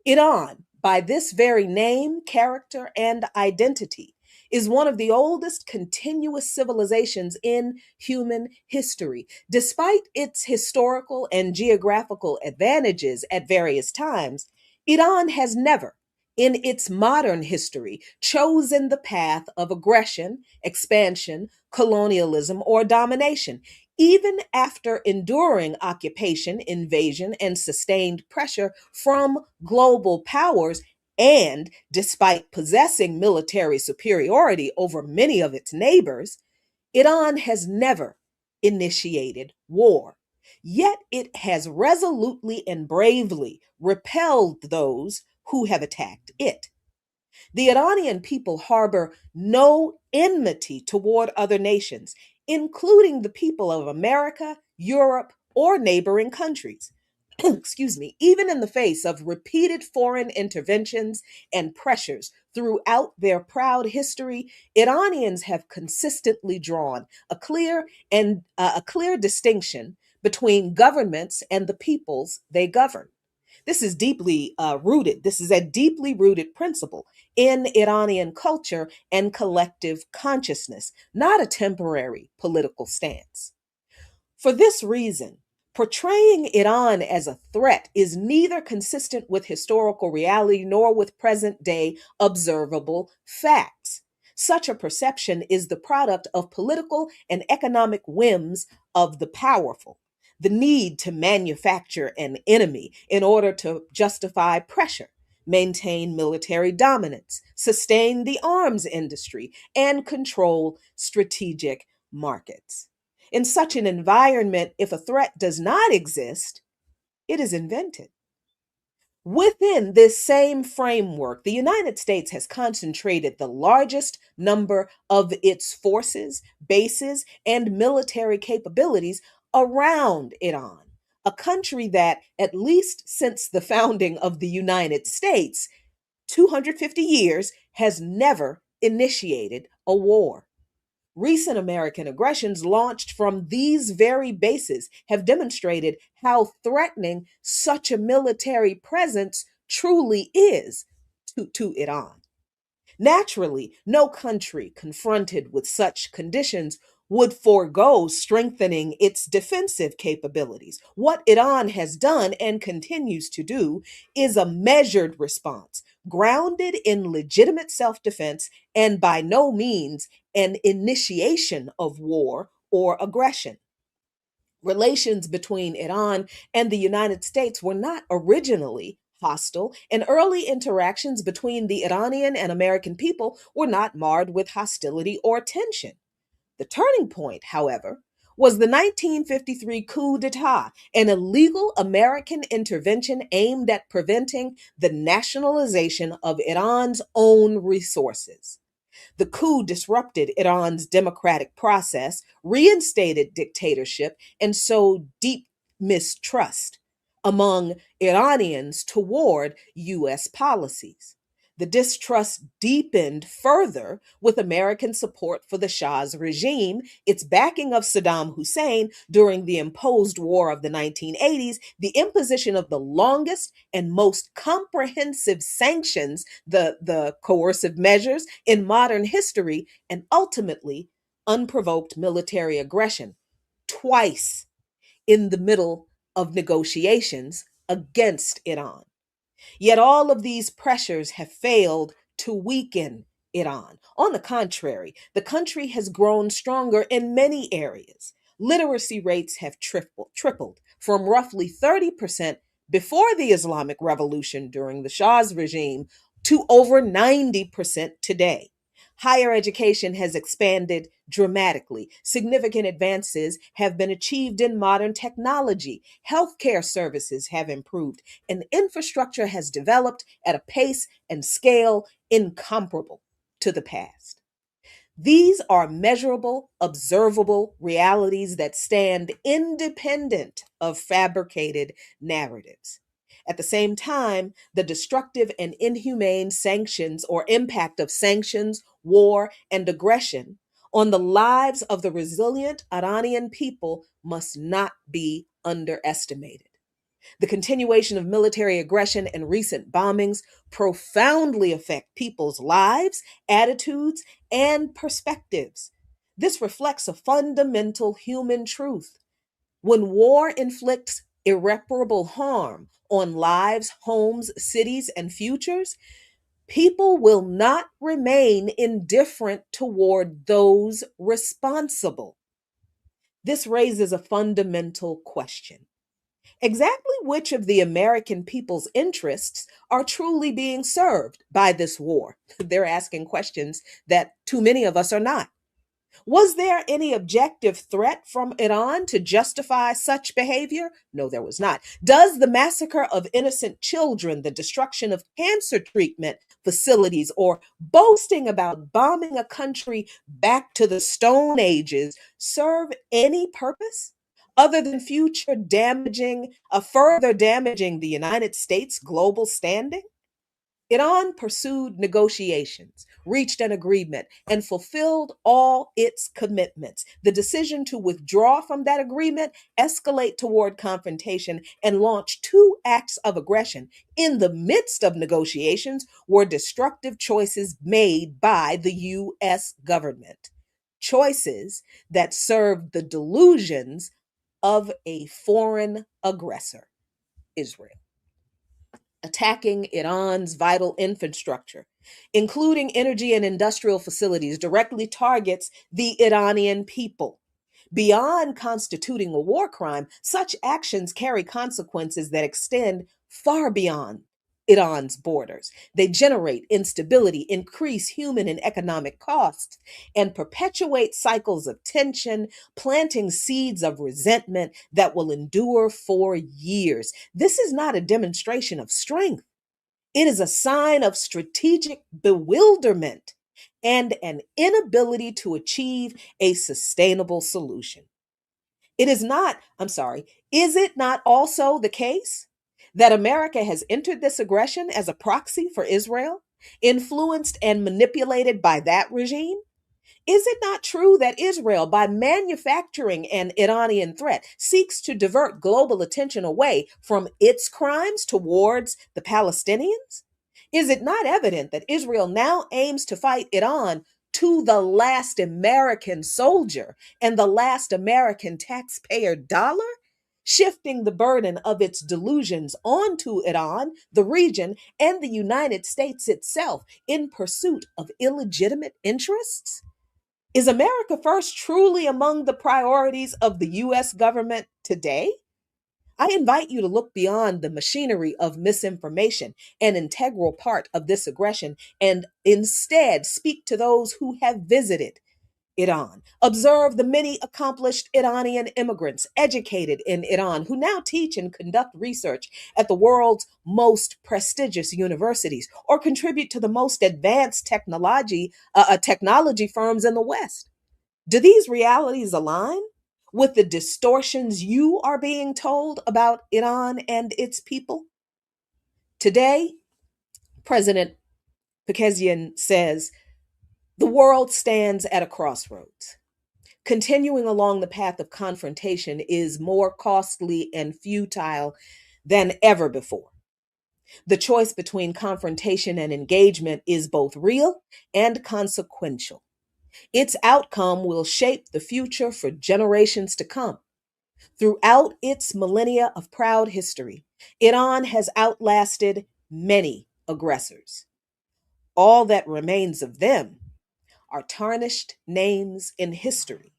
Iran, by this very name, character, and identity, is one of the oldest continuous civilizations in human history. Despite its historical and geographical advantages at various times, Iran has never, in its modern history, chosen the path of aggression, expansion, colonialism, or domination. Even after enduring occupation, invasion, and sustained pressure from global powers, and despite possessing military superiority over many of its neighbors, Iran has never initiated war. Yet it has resolutely and bravely repelled those who have attacked it. The Iranian people harbor no enmity toward other nations, including the people of America, Europe, or neighboring countries. Excuse me, even in the face of repeated foreign interventions and pressures throughout their proud history, Iranians have consistently drawn a clear distinction between governments and the peoples they govern. This is deeply rooted. This is a deeply rooted principle in Iranian culture and collective consciousness, not a temporary political stance. For this reason, portraying Iran as a threat is neither consistent with historical reality nor with present day observable facts. Such a perception is the product of political and economic whims of the powerful. The need to manufacture an enemy in order to justify pressure, maintain military dominance, sustain the arms industry, and control strategic markets. In such an environment, if a threat does not exist, it is invented. Within this same framework, the United States has concentrated the largest number of its forces, bases, and military capabilities around Iran, a country that, at least since the founding of the United States, 250 years, has never initiated a war. Recent American aggressions launched from these very bases have demonstrated how threatening such a military presence truly is to Iran. Naturally, no country confronted with such conditions would forego strengthening its defensive capabilities. What Iran has done and continues to do is a measured response, grounded in legitimate self defense and by no means an initiation of war or aggression. Relations between Iran and the United States were not originally hostile, and early interactions between the Iranian and American people were not marred with hostility or tension. The turning point, however, was the 1953 coup d'etat, an illegal American intervention aimed at preventing the nationalization of Iran's own resources. The coup disrupted Iran's democratic process, reinstated dictatorship, and sowed deep mistrust among Iranians toward U.S. policies. The distrust deepened further with American support for the Shah's regime, its backing of Saddam Hussein during the imposed war of the 1980s, the imposition of the longest and most comprehensive sanctions, the coercive measures in modern history, and ultimately unprovoked military aggression, twice in the middle of negotiations against Iran. Yet all of these pressures have failed to weaken Iran. On the contrary, the country has grown stronger in many areas. Literacy rates have tripled from roughly 30% before the Islamic Revolution during the Shah's regime to over 90% today. Higher education has expanded dramatically. Significant advances have been achieved in modern technology. Healthcare services have improved, and infrastructure has developed at a pace and scale incomparable to the past. These are measurable, observable realities that stand independent of fabricated narratives. At the same time, the destructive and inhumane sanctions or impact of sanctions, war, and aggression on the lives of the resilient Iranian people must not be underestimated. The continuation of military aggression and recent bombings profoundly affect people's lives, attitudes, and perspectives. This reflects a fundamental human truth. When war inflicts irreparable harm on lives, homes, cities, and futures, people will not remain indifferent toward those responsible. This raises a fundamental question. Exactly which of the American people's interests are truly being served by this war? They're asking questions that too many of us are not. Was there any objective threat from Iran to justify such behavior? No, there was not. Does the massacre of innocent children, the destruction of cancer treatment facilities, or boasting about bombing a country back to the Stone Ages serve any purpose other than further damaging the United States' global standing? Iran pursued negotiations, reached an agreement, and fulfilled all its commitments. The decision to withdraw from that agreement, escalate toward confrontation, and launch two acts of aggression in the midst of negotiations were destructive choices made by the U.S. government. Choices that served the delusions of a foreign aggressor, Israel. Attacking Iran's vital infrastructure, including energy and industrial facilities, directly targets the Iranian people. Beyond constituting a war crime, such actions carry consequences that extend far beyond Iran's borders. They generate instability, increase human and economic costs, and perpetuate cycles of tension, planting seeds of resentment that will endure for years. This is not a demonstration of strength. It is a sign of strategic bewilderment and an inability to achieve a sustainable solution. Is it not also the case that America has entered this aggression as a proxy for Israel, influenced and manipulated by that regime? Is it not true that Israel, by manufacturing an Iranian threat, seeks to divert global attention away from its crimes towards the Palestinians? Is it not evident that Israel now aims to fight Iran to the last American soldier and the last American taxpayer dollar, shifting the burden of its delusions onto Iran, the region, and the United States itself in pursuit of illegitimate interests? Is America First truly among the priorities of the US government today? I invite you to look beyond the machinery of misinformation, an integral part of this aggression, and instead speak to those who have visited Iran. Observe the many accomplished Iranian immigrants educated in Iran who now teach and conduct research at the world's most prestigious universities or contribute to the most advanced technology firms in the West. Do these realities align with the distortions you are being told about Iran and its people? Today, President Pekezian says, the world stands at a crossroads. Continuing along the path of confrontation is more costly and futile than ever before. The choice between confrontation and engagement is both real and consequential. Its outcome will shape the future for generations to come. Throughout its millennia of proud history, Iran has outlasted many aggressors. All that remains of them are tarnished names in history,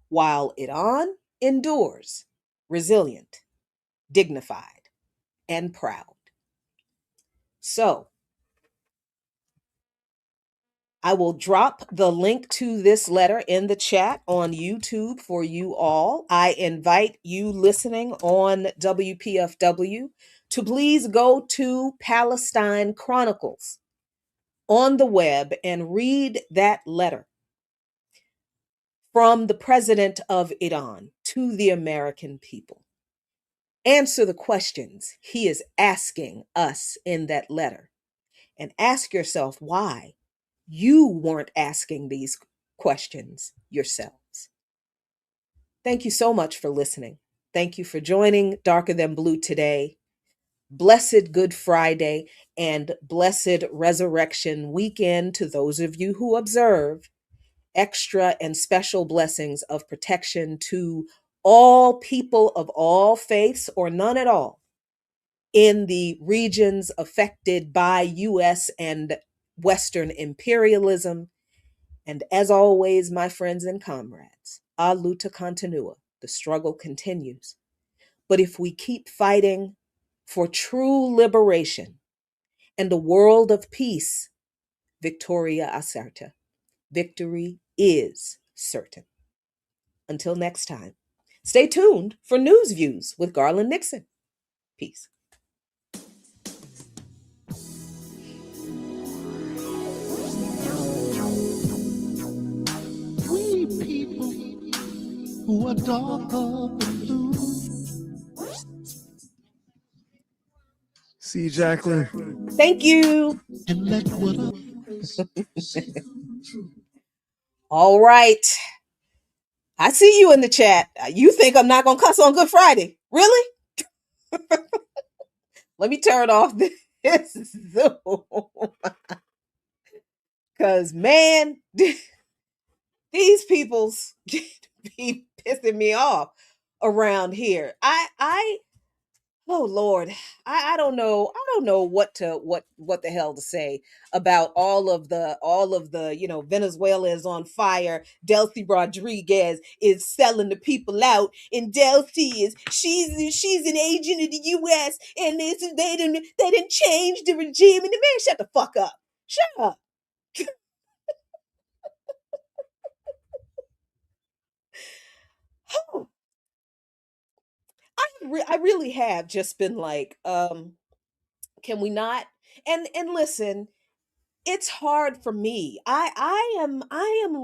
while Iran endures, resilient, dignified, and proud. So, I will drop the link to this letter in the chat on YouTube for you all. I invite you listening on WPFW to please go to Palestine Chronicles on the web and read that letter from the president of Iran to the American people. Answer the questions he is asking us in that letter, and ask yourself why you weren't asking these questions yourselves. Thank you so much for listening. Thank you for joining Darker Than Blue today. Blessed Good Friday and blessed Resurrection Weekend to those of you who observe. Extra and special blessings of protection to all people of all faiths or none at all in the regions affected by U.S. and Western imperialism. And as always, my friends and comrades, a luta continua, the struggle continues. But if we keep fighting for true liberation and a world of peace, Victoria Acerta, victory is certain. Until next time, stay tuned for News Views with Garland Nixon. Peace. We people who are darker than blue. See you, Jacqueline. Thank you. And let what All right. I see you in the chat. You think I'm not going to cuss on Good Friday? Really? Let me turn off this Zoom. Because, man, these people's be pissing me off around here. Oh Lord, I don't know. I don't know what the hell to say about all of the Venezuela is on fire. Delcy Rodriguez is selling the people out, and Delcy is she's an agent of the U.S. and they didn't change the regime. And the man, shut the fuck up. Shut up. I really have just been like, can we not? And listen, it's hard for me. I am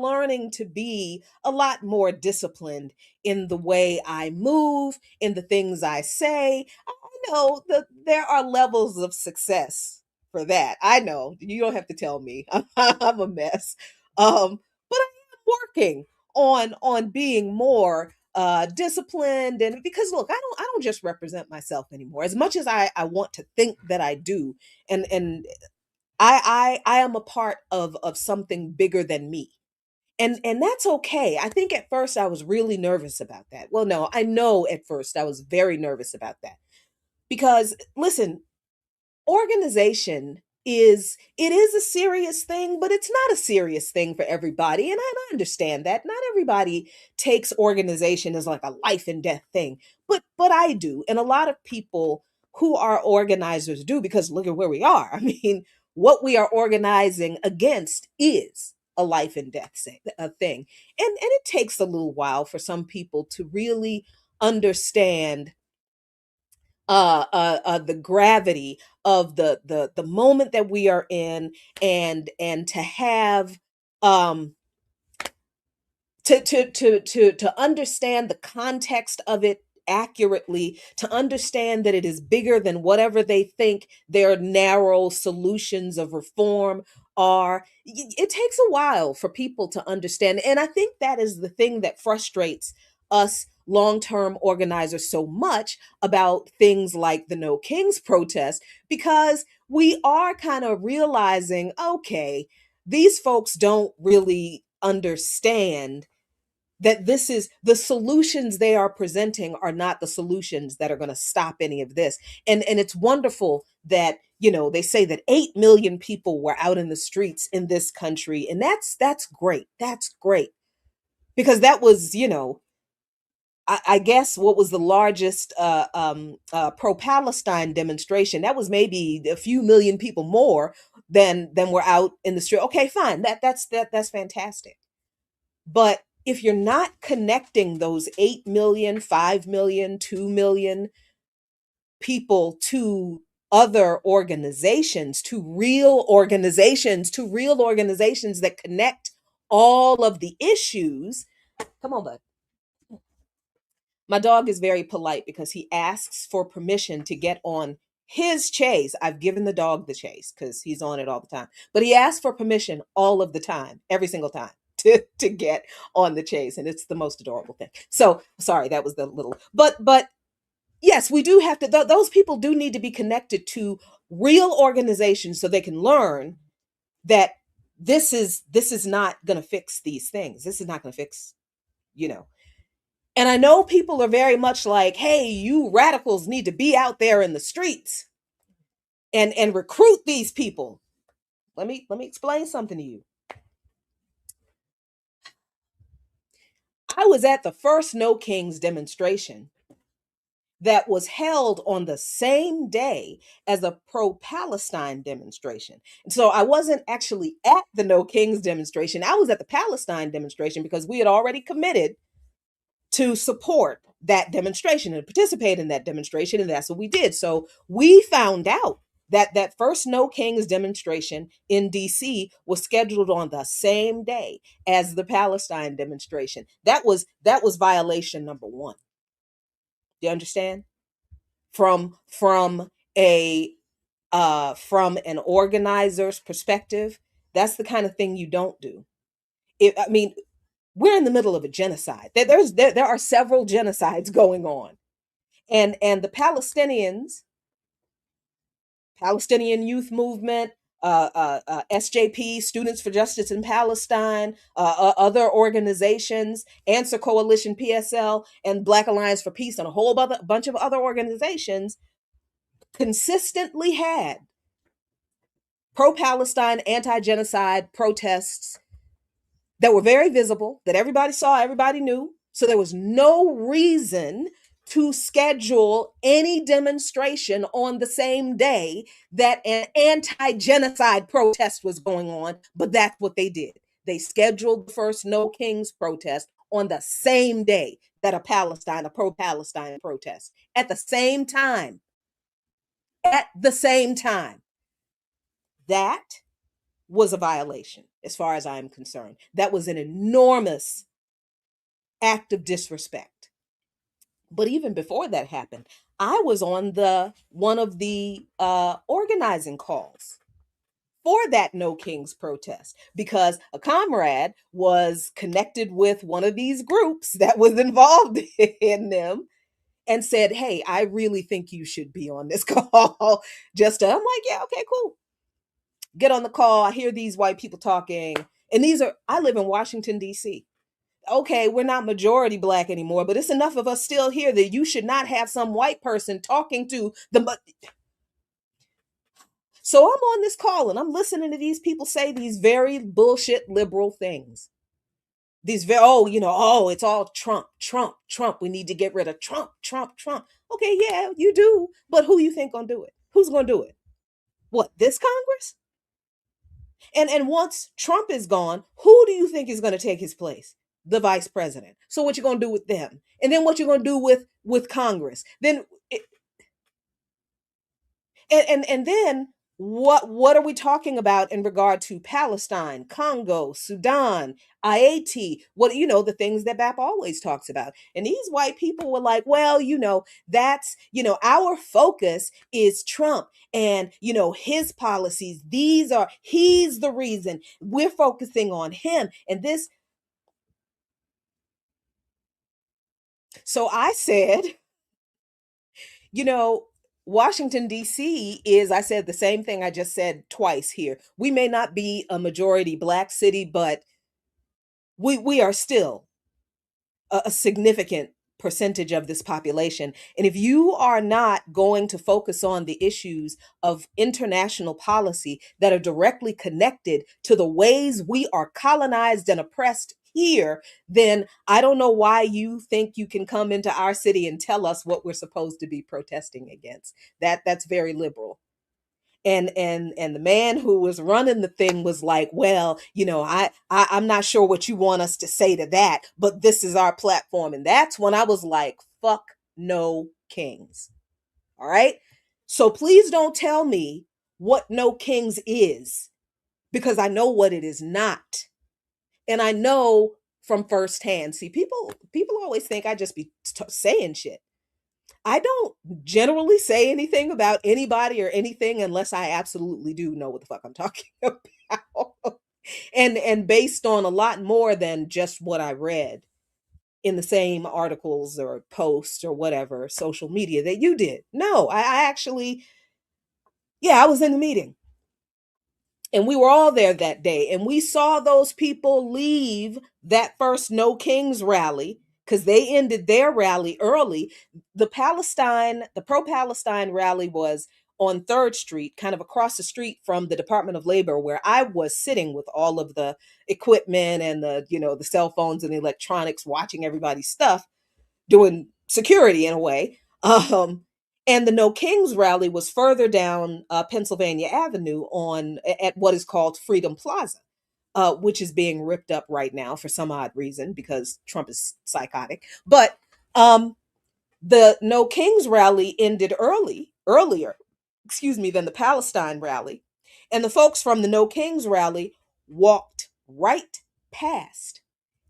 learning to be a lot more disciplined in the way I move, in the things I say. I know that there are levels of success for that. I know. You don't have to tell me. I'm a mess. But I am working on being more disciplined, and because look, I don't just represent myself anymore as much as I want to think that I do, and I am a part of something bigger than me. And that's okay. I think at first I was really nervous about that. Well, no, I know at first I was very nervous about that. Because listen, organization is a serious thing, but it's not a serious thing for everybody, and I understand that not everybody takes organization as like a life and death thing, but I do, and a lot of people who are organizers do, because look at where we are. I mean, what we are organizing against is a life and death thing, and it takes a little while for some people to really understand the gravity of the moment that we are in, and to have to understand the context of it, accurately, to understand that it is bigger than whatever they think their narrow solutions of reform are. It takes a while for people to understand. And I think that is the thing that frustrates us long-term organizers so much about things like the No Kings protest, because we are kind of realizing, okay, these folks don't really understand that this is the solutions they are presenting are not the solutions that are going to stop any of this. And it's wonderful that, they say that 8 million people were out in the streets in this country, and that's great. That's great. Because that was, I guess what was the largest pro-Palestine demonstration. That was maybe a few million people more than were out in the street. Okay, fine. That's fantastic. But if you're not connecting those 8 million, 5 million, 2 million people to other organizations, to real organizations, that connect all of the issues. Come on, bud. My dog is very polite because he asks for permission to get on his chase. I've given the dog the chase because he's on it all the time. But he asks for permission all of the time, every single time, to get on the chase. And it's the most adorable thing. So sorry, that was the little, but yes, we do have to, those people do need to be connected to real organizations so they can learn that this is not going to fix these things. This is not going to fix, you know. And I know people are very much like, hey, you radicals need to be out there in the streets and recruit these people. Let me explain something to you. I was at the first No Kings demonstration that was held on the same day as a pro-Palestine demonstration. And so I wasn't actually at the No Kings demonstration. I was at the Palestine demonstration because we had already committed to support that demonstration and participate in that demonstration. And that's what we did. So we found out that that first No Kings demonstration in DC was scheduled on the same day as the Palestine demonstration. That was violation number one. Do you understand? From a from an organizer's perspective, that's the kind of thing you don't do. I mean, we're in the middle of a genocide. There are several genocides going on, and the Palestinian Youth Movement, SJP, Students for Justice in Palestine, other organizations, Answer Coalition, PSL, and Black Alliance for Peace, and a whole bunch of other organizations consistently had pro-Palestine, anti-genocide protests that were very visible, that everybody saw, everybody knew. So there was no reason to schedule any demonstration on the same day that an anti-genocide protest was going on, but that's what they did. They scheduled the first No Kings protest on the same day that a pro-Palestine protest. At the same time. At the same time. That was a violation, as far as I am concerned. That was an enormous act of disrespect. But even before that happened, I was on one of the organizing calls for that No Kings protest because a comrade was connected with one of these groups that was involved in them and said, hey, I really think you should be on this call. I'm like, yeah, okay, cool. Get on the call. I hear these white people talking. And I live in Washington, D.C. Okay, we're not majority Black anymore, but it's enough of us still here that you should not have some white person talking to the. So I'm on this call and I'm listening to these people say these very bullshit liberal things. It's all Trump, Trump, Trump. We need to get rid of Trump, Trump, Trump. Okay, yeah, you do. But who you think gonna do it? Who's gonna do it? What, this Congress? And once Trump is gone, who do you think is going to take his place? The vice president. So what you going to do with them? And then what you going to do with Congress? Then and then what are we talking about in regard to Palestine, Congo, Sudan, Haiti? What, the things that BAP always talks about. And these white people were like, well, that's, our focus is Trump and, his policies. He's the reason we're focusing on him. And this, so I said, you know, Washington, D.C. is, I said the same thing I just said twice here. We may not be a majority Black city, but we are still a significant percentage of this population. And if you are not going to focus on the issues of international policy that are directly connected to the ways we are colonized and oppressed here, then I don't know why you think you can come into our city and tell us what we're supposed to be protesting against. That's very liberal. And the man who was running the thing was like, well, I'm not sure what you want us to say to that, but this is our platform. And that's when I was like, fuck no kings. All right, so please don't tell me what no kings is, because I know what it is not. And I know from firsthand. See, people always think I just be saying shit. I don't generally say anything about anybody or anything unless I absolutely do know what the fuck I'm talking about. And based on a lot more than just what I read in the same articles or posts or whatever social media that you did. No, I actually, yeah, I was in the meeting. And we were all there that day. And we saw those people leave that first No Kings rally because they ended their rally early. The pro-Palestine rally was on 3rd Street, kind of across the street from the Department of Labor, where I was sitting with all of the equipment and the cell phones and the electronics, watching everybody's stuff, doing security in a way. And the No Kings rally was further down Pennsylvania Avenue at what is called Freedom Plaza, which is being ripped up right now for some odd reason because Trump is psychotic. But the No Kings rally ended earlier, than the Palestine rally. And the folks from the No Kings rally walked right past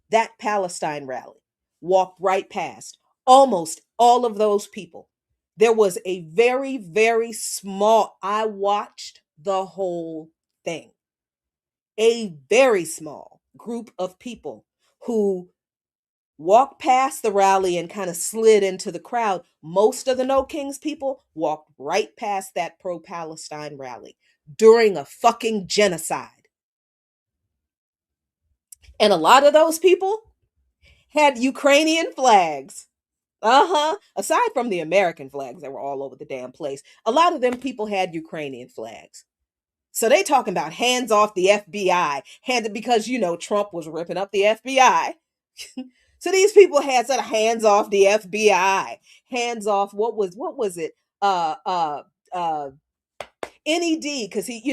that Palestine rally, walked right past almost all of those people. There was a very, very small, I watched the whole thing, a very small group of people who walked past the rally and kind of slid into the crowd. Most of the No Kings people walked right past that pro-Palestine rally during a fucking genocide. And a lot of those people had Ukrainian flags. Aside from the American flags that were all over the damn place, a lot of them people had Ukrainian flags. So they talking about hands off the FBI, because Trump was ripping up the FBI. So these people had sort of hands off the FBI, hands off what was it? NED, because he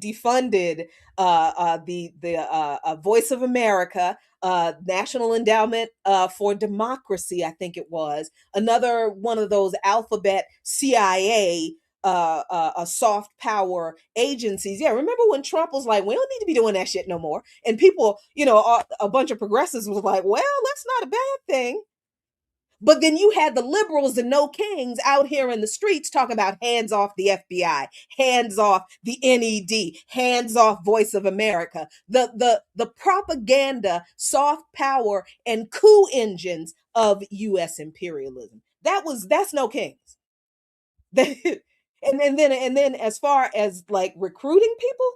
defunded the Voice of America, National Endowment for Democracy, I think it was another one of those alphabet CIA soft power agencies. Yeah, remember when Trump was like, we don't need to be doing that shit no more, and people, a bunch of progressives was like, well, that's not a bad thing. But then you had the liberals and No Kings out here in the streets talking about hands off the FBI, hands off the NED, hands off Voice of America, the propaganda, soft power, and coup engines of U.S. imperialism. That's No Kings. and then as far as like recruiting people,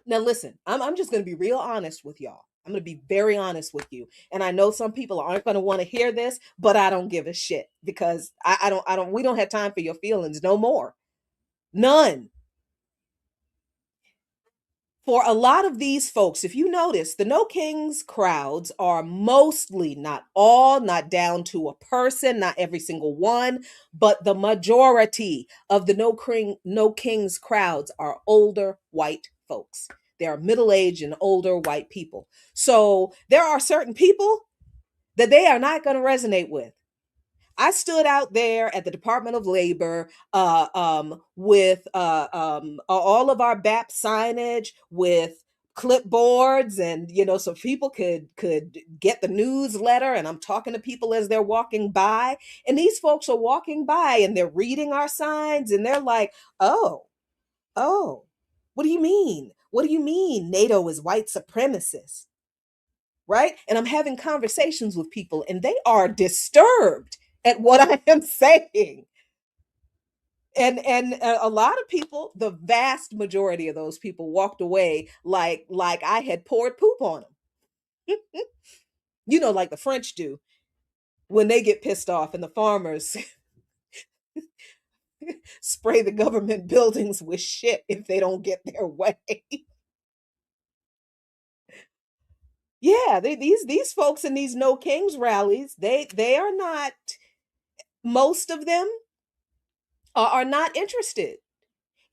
now listen, I'm just gonna be real honest with y'all. I'm going to be very honest with you. And I know some people aren't going to want to hear this, but I don't give a shit because we don't have time for your feelings no more. None. For a lot of these folks, if you notice, the No Kings crowds are mostly, not all, not down to a person, not every single one, but the majority of the No Kings crowds are older white folks. They are middle-aged and older white people. So there are certain people that they are not going to resonate with. I stood out there at the Department of Labor with all of our BAP signage, with clipboards, and so people could get the newsletter, and I'm talking to people as they're walking by, and these folks are walking by and they're reading our signs, and they're like, oh, what do you mean? What do you mean NATO is white supremacist? Right? And I'm having conversations with people and they are disturbed at what I am saying. And a lot of people, the vast majority of those people walked away like I had poured poop on them. Like the French do when they get pissed off and the farmers spray the government buildings with shit if they don't get their way. Yeah, these folks in these No Kings rallies, they are not, most of them are not interested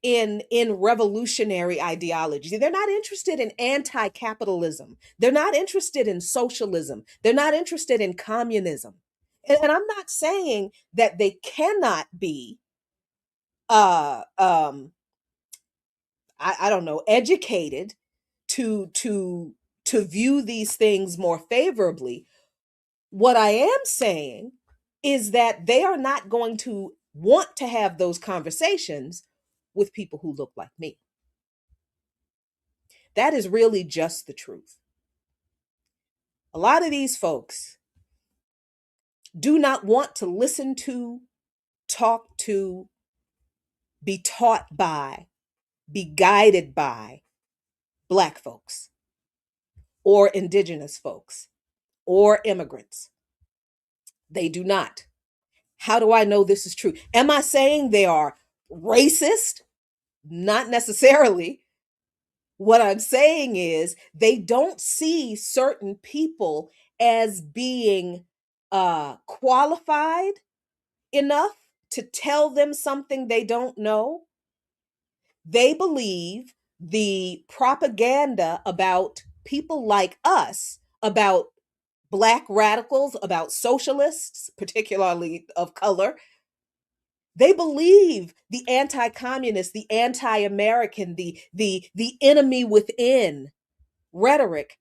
in revolutionary ideology. They're not interested in anti-capitalism. They're not interested in socialism. They're not interested in communism. And I'm not saying that they cannot be I don't know, educated to view these things more favorably. What I am saying is that they are not going to want to have those conversations with people who look like me. That is really just the truth. A lot of these folks do not want to listen to, talk to, be taught by, be guided by Black folks or Indigenous folks or immigrants. They do not. How do I know this is true? Am I saying they are racist? Not necessarily. What I'm saying is they don't see certain people as being qualified enough to tell them something they don't know. They believe the propaganda about people like us, about Black radicals, about socialists, particularly of color. They believe the anti-communist, the anti-American, the enemy within rhetoric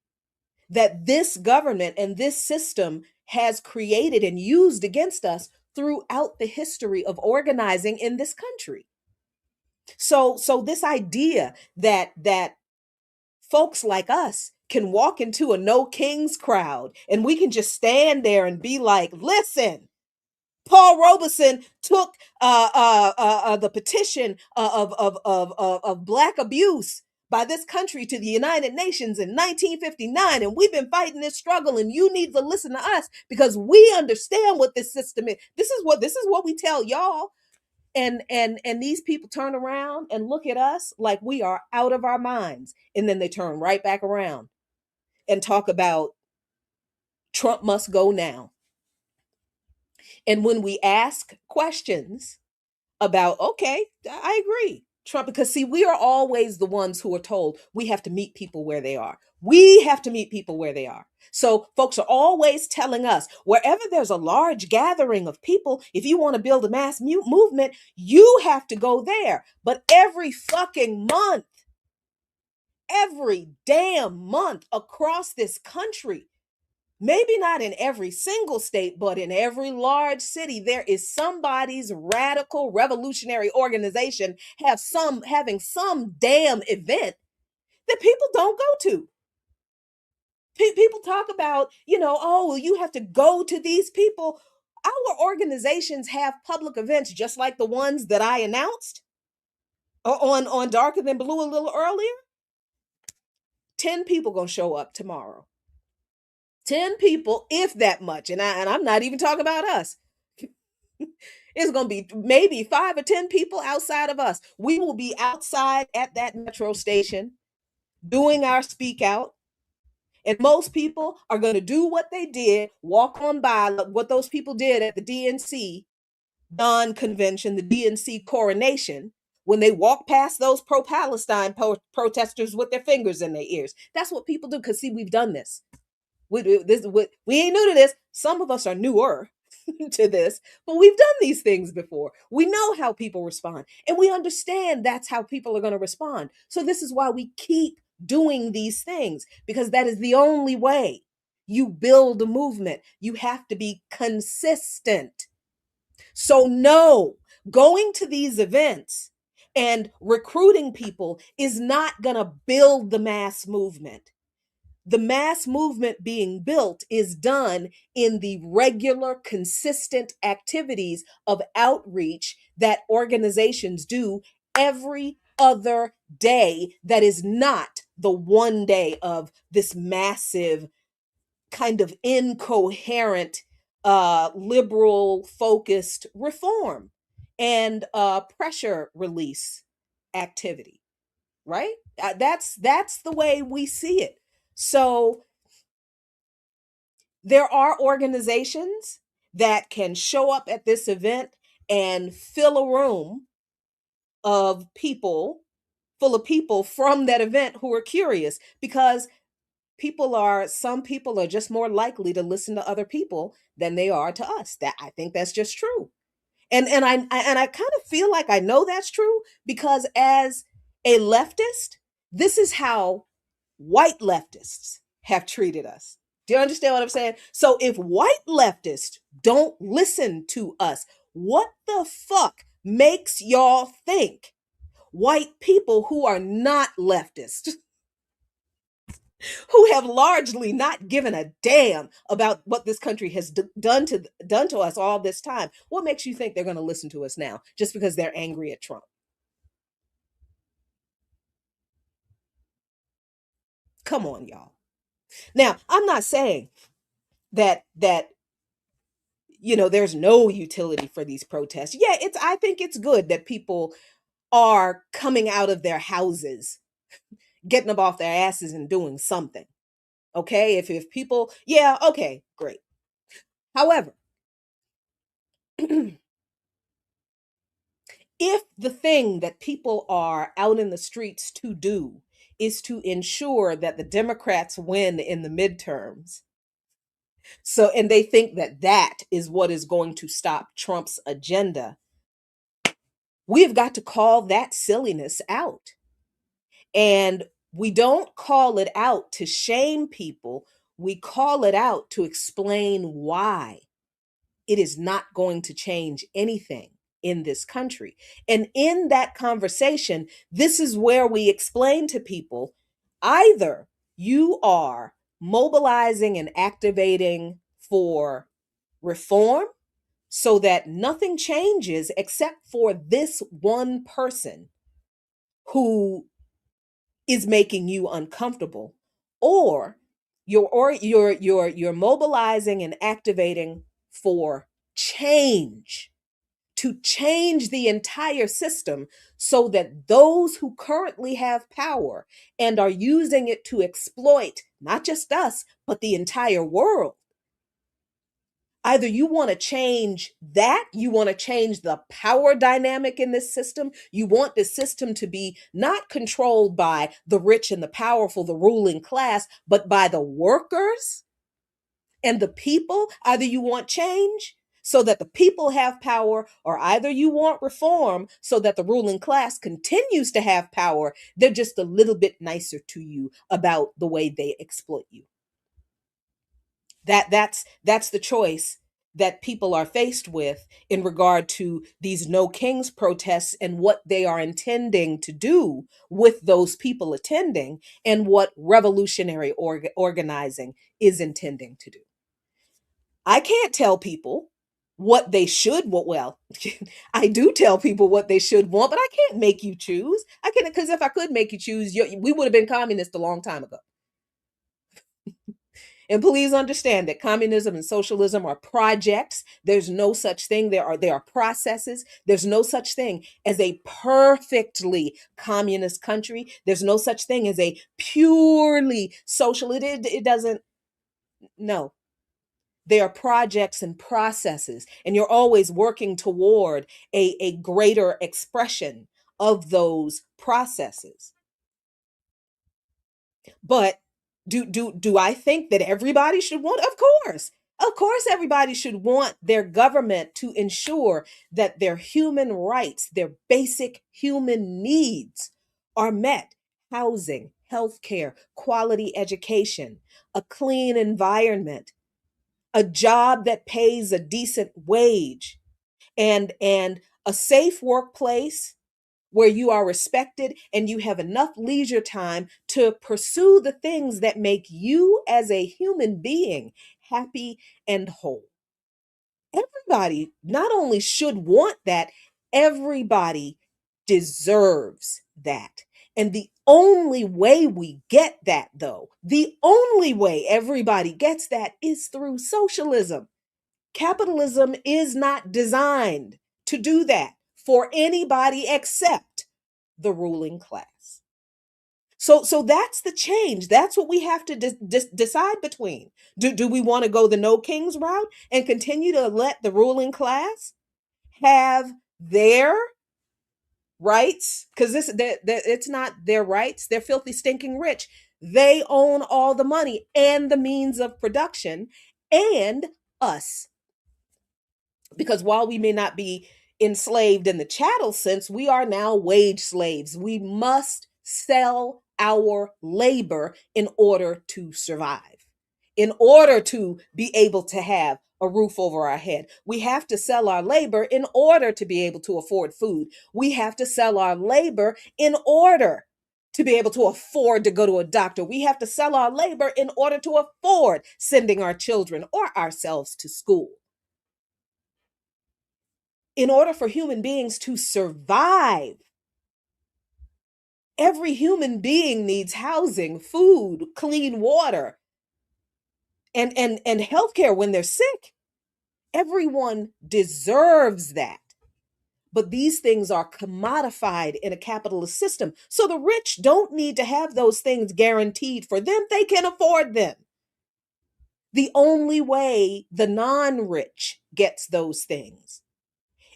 that this government and this system has created and used against us throughout the history of organizing in this country. So this idea that folks like us can walk into a No Kings crowd and we can just stand there and be like, listen, Paul Robeson took the petition of Black abuse by this country to the United Nations in 1959, and we've been fighting this struggle, and you need to listen to us because we understand what this system is. This is what we tell y'all. And these people turn around and look at us like we are out of our minds, and then they turn right back around and talk about Trump must go now. And when we ask questions about, okay, I agree, Trump, because see, we are always the ones who are told we have to meet people where they are. We have to meet people where they are. So folks are always telling us wherever there's a large gathering of people, if you want to build a mass movement, you have to go there. But every fucking month, every damn month across this country, maybe not in every single state, but in every large city, there is somebody's radical revolutionary organization having some damn event that people don't go to. People talk about, oh, well, you have to go to these people. Our organizations have public events just like the ones that I announced on Darker Than Blue a little earlier. 10 people gonna show up tomorrow. 10 people, if that much. And I'm not even talking about us. It's going to be maybe 5 or 10 people outside of us. We will be outside at that metro station doing our speak out. And most people are going to do what they did, walk on by, what those people did at the DNC convention, the DNC coronation, when they walk past those pro-Palestine protesters with their fingers in their ears. That's what people do, because see, we've done this. We ain't new to this. Some of us are newer. to this, but we've done these things before. We know how people respond, and we understand that's how people are going to respond. So this is why we keep doing these things, because that is the only way you build a movement. You have to be consistent. So, no, going to these events and recruiting people is not going to build the mass movement. The mass movement being built is done in the regular, consistent activities of outreach that organizations do every other day, that is not the one day of this massive, kind of incoherent, liberal focused reform and pressure release activity, right? That's the way we see it. So there are organizations that can show up at this event and fill a room of people, full of people from that event who are curious, because some people are just more likely to listen to other people than they are to us. That, I think that's just true. And I kind of feel like I know that's true, because as a leftist, this is how white leftists have treated us. Do you understand what I'm saying? So if white leftists don't listen to us, what the fuck makes y'all think white people who are not leftists, who have largely not given a damn about what this country has done to us all this time, what makes you think they're going to listen to us now just because they're angry at Trump? Come on, y'all. Now, I'm not saying that there's no utility for these protests. Yeah, I think it's good that people are coming out of their houses, getting up off their asses and doing something. Okay? If people, yeah, okay, great. However, if the thing that people are out in the streets to do is to ensure that the Democrats win in the midterms, and they think that that is what is going to stop Trump's agenda, we've got to call that silliness out. And we don't call it out to shame people. We call it out to explain why it is not going to change anything in this country. And in that conversation, this is where we explain to people, either you are mobilizing and activating for reform so that nothing changes except for this one person who is making you uncomfortable, or you're mobilizing and activating for change, to change the entire system so that those who currently have power and are using it to exploit not just us, but the entire world. Either you want to change that, you want to change the power dynamic in this system, you want the system to be not controlled by the rich and the powerful, the ruling class, but by the workers and the people. Either you want change so that the people have power, or either you want reform so that the ruling class continues to have power. They're just a little bit nicer to you about the way they exploit you. That's the choice that people are faced with in regard to these No Kings protests, and what they are intending to do with those people attending, and what revolutionary organizing is intending to do. I can't tell people what they should want. Well, I do tell people what they should want, but I can't make you choose. I can't, because if I could make you choose, we would have been communist a long time ago. And please understand that communism and socialism are projects. There's no such thing. They are processes. There's no such thing as a perfectly communist country. There's no such thing as a purely social. It doesn't. No. They are projects and processes, and you're always working toward a greater expression of those processes. But do I think that everybody should want? Of course. Of course, everybody should want their government to ensure that their human rights, their basic human needs are met: housing, healthcare, quality education, a clean environment, a job that pays a decent wage, and a safe workplace where you are respected and you have enough leisure time to pursue the things that make you as a human being happy and whole. Everybody not only should want that, everybody deserves that. And the only way we get that, though, the only way everybody gets that is through socialism. Capitalism is not designed to do that for anybody except the ruling class. So that's the change. That's what we have to decide between. Do we want to go the no kings route and continue to let the ruling class have their rights? Because it's not their rights. They're filthy, stinking rich. They own all the money and the means of production, and us. Because while we may not be enslaved in the chattel sense, we are now wage slaves. We must sell our labor in order to survive, in order to be able to have a roof over our head. We have to sell our labor in order to be able to afford food. We have to sell our labor in order to be able to afford to go to a doctor. We have to sell our labor in order to afford sending our children or ourselves to school. In order for human beings to survive, every human being needs housing, food, clean water, and healthcare when they're sick. Everyone deserves that. But these things are commodified in a capitalist system. So the rich don't need to have those things guaranteed for them. They can afford them. The only way the non-rich gets those things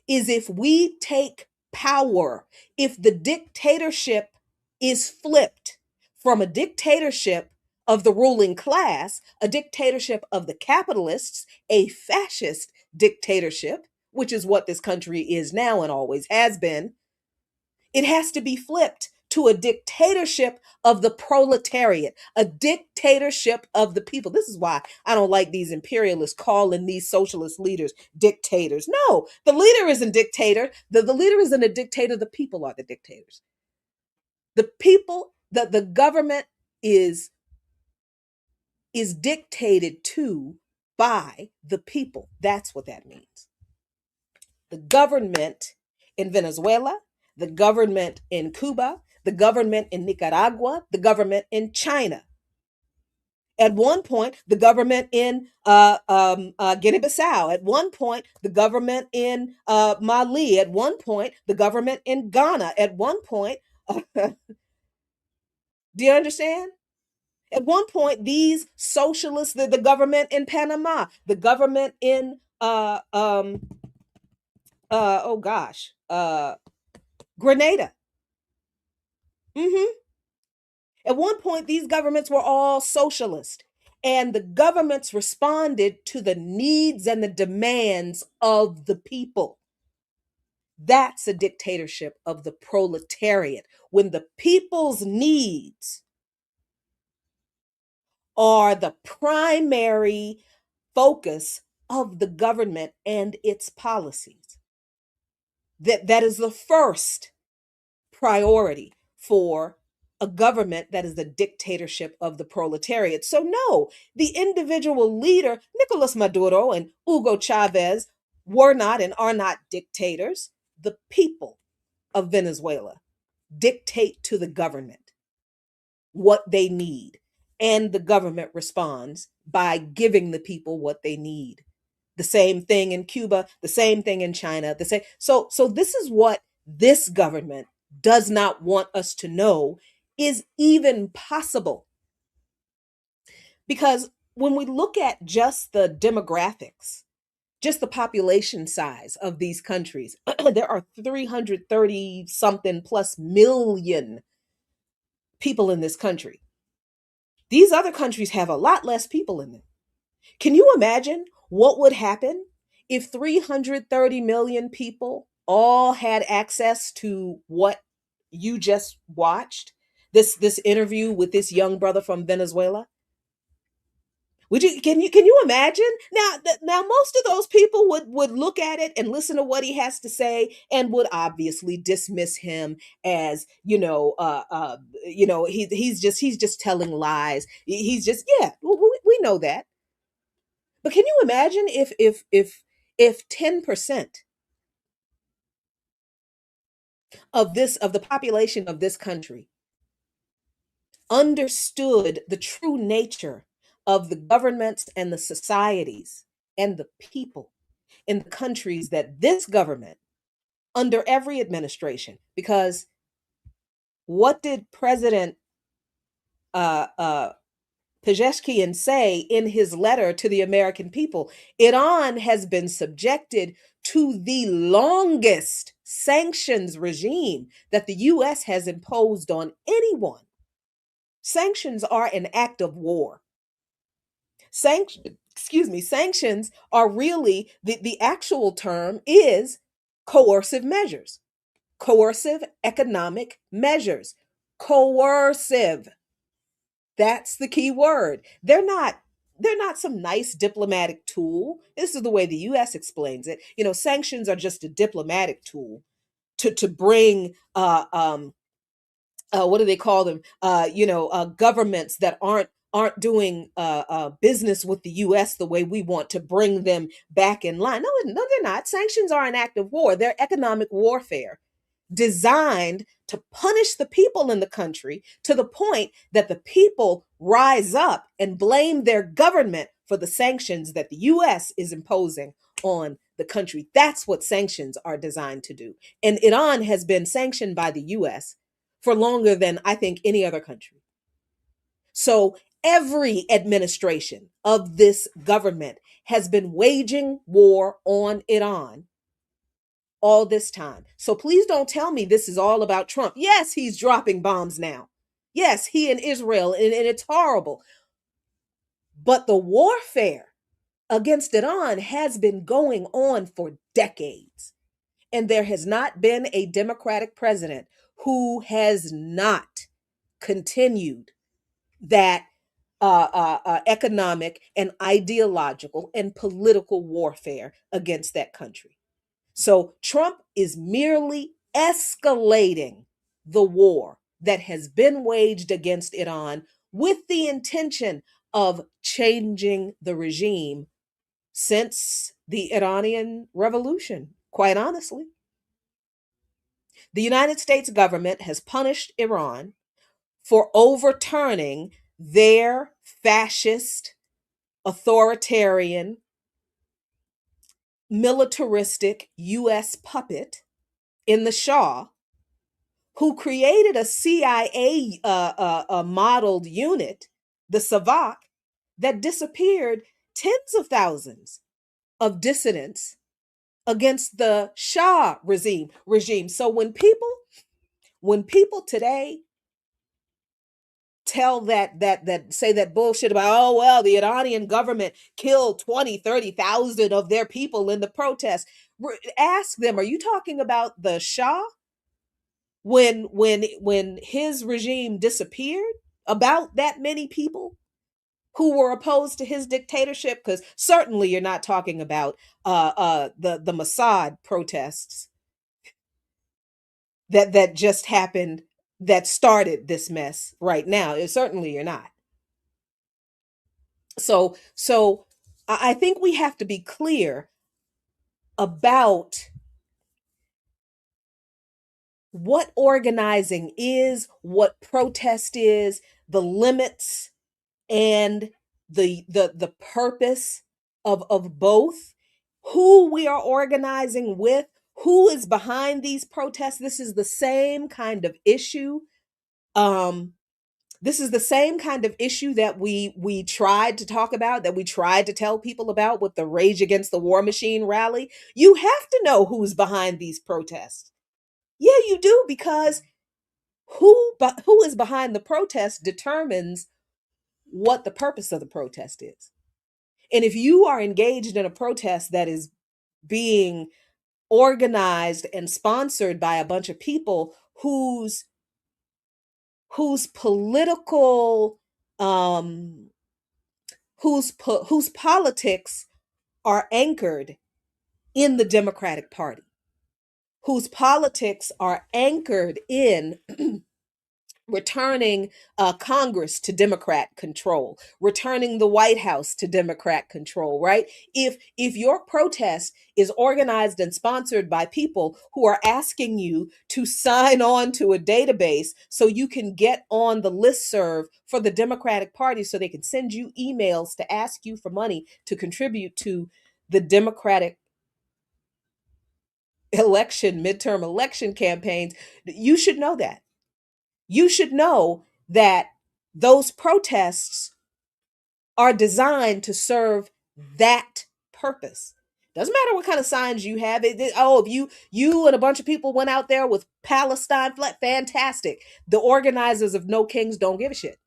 is if we take power, if the dictatorship is flipped from a dictatorship of the ruling class, a dictatorship of the capitalists, a fascist dictatorship, which is what this country is now and always has been. It has to be flipped to a dictatorship of the proletariat, a dictatorship of the people. This is why I don't like these imperialists calling these socialist leaders dictators. No, the leader isn't dictator. The leader isn't a dictator. The people are the dictators. The people, the government is dictated to by the people. That's what that means. The government in Venezuela, the government in Cuba, the government in Nicaragua, the government in China. At one point, the government in Guinea-Bissau. At one point, the government in Mali. At one point, the government in Ghana. At one point, do you understand? At one point, these socialists, the government in Panama, the government in oh gosh, Grenada. At one point, these governments were all socialist, and the governments responded to the needs and the demands of the people. That's a dictatorship of the proletariat, when the people's needs are the primary focus of the government and its policies. That is the first priority for a government that is the dictatorship of the proletariat. So no, the individual leader, Nicolas Maduro and Hugo Chavez, were not and are not dictators. The people of Venezuela dictate to the government what they need, and the government responds by giving the people what they need. The same thing in Cuba, the same thing in China, the same. So this is what this government does not want us to know is even possible. Because when we look at just the demographics, just the population size of these countries, there are 330 something plus million people in this country. These other countries have a lot less people in them. Can you imagine what would happen if 330 million people all had access to what you just watched? This interview with this young brother from Venezuela? Would you can you imagine? Now most of those people would look at it and listen to what he has to say and would obviously dismiss him as, he's just telling lies. He's just, yeah, we know that. But can you imagine if 10% of the population of this country understood the true nature of the governments and the societies and the people in the countries that this government, under every administration, because what did President Pezeshkian say in his letter to the American people? Iran has been subjected to the longest sanctions regime that the US has imposed on anyone. Sanctions are an act of war. Sanctions are really, the actual term is coercive measures, coercive economic measures. Coercive. That's the key word. They're not some nice diplomatic tool. This is the way the US explains it. Sanctions are just a diplomatic tool to bring what do they call them? Governments that aren't doing business with the U.S. the way we want, to bring them back in line. No, no, they're not. Sanctions are an act of war. They're economic warfare designed to punish the people in the country to the point that the people rise up and blame their government for the sanctions that the U.S. is imposing on the country. That's what sanctions are designed to do. And Iran has been sanctioned by the U.S. for longer than I think any other country. So every administration of this government has been waging war on Iran all this time. So please don't tell me this is all about Trump. Yes, he's dropping bombs now. Yes, he and Israel, and it's horrible. But the warfare against Iran has been going on for decades. And there has not been a Democratic president who has not continued that economic and ideological and political warfare against that country. So Trump is merely escalating the war that has been waged against Iran with the intention of changing the regime since the Iranian Revolution, quite honestly. The United States government has punished Iran for overturning their fascist, authoritarian, militaristic US puppet in the Shah, who created a CIA modeled unit, the Savak, that disappeared tens of thousands of dissidents against the Shah regime. So when people today tell that say that bullshit about, oh well, the Iranian government killed 20, 30,000 of their people in the protest, ask them, are you talking about the Shah when his regime disappeared? About that many people who were opposed to his dictatorship? Because certainly you're not talking about the Mossad protests that just happened, that started this mess right now. Certainly you're not. So I think we have to be clear about what organizing is, what protest is, the limits, and the purpose of both, who we are organizing with, who is behind these protests. This is the same kind of issue. This is the same kind of issue that we tried to talk about, that we tried to tell people about with the Rage Against the War Machine rally. You have to know who's behind these protests. Yeah, you do, because who is behind the protest determines what the purpose of the protest is. And if you are engaged in a protest that is being organized and sponsored by a bunch of people whose political um whose politics are anchored in the Democratic Party, whose politics are anchored in returning Congress to Democrat control, returning the White House to Democrat control, right? If your protest is organized and sponsored by people who are asking you to sign on to a database so you can get on the listserv for the Democratic Party so they can send you emails to ask you for money to contribute to the Democratic midterm election campaigns, you should know that. You should know that those protests are designed to serve that purpose. Doesn't matter what kind of signs you have. If you and a bunch of people went out there with Palestine flag, fantastic. The organizers of No Kings don't give a shit.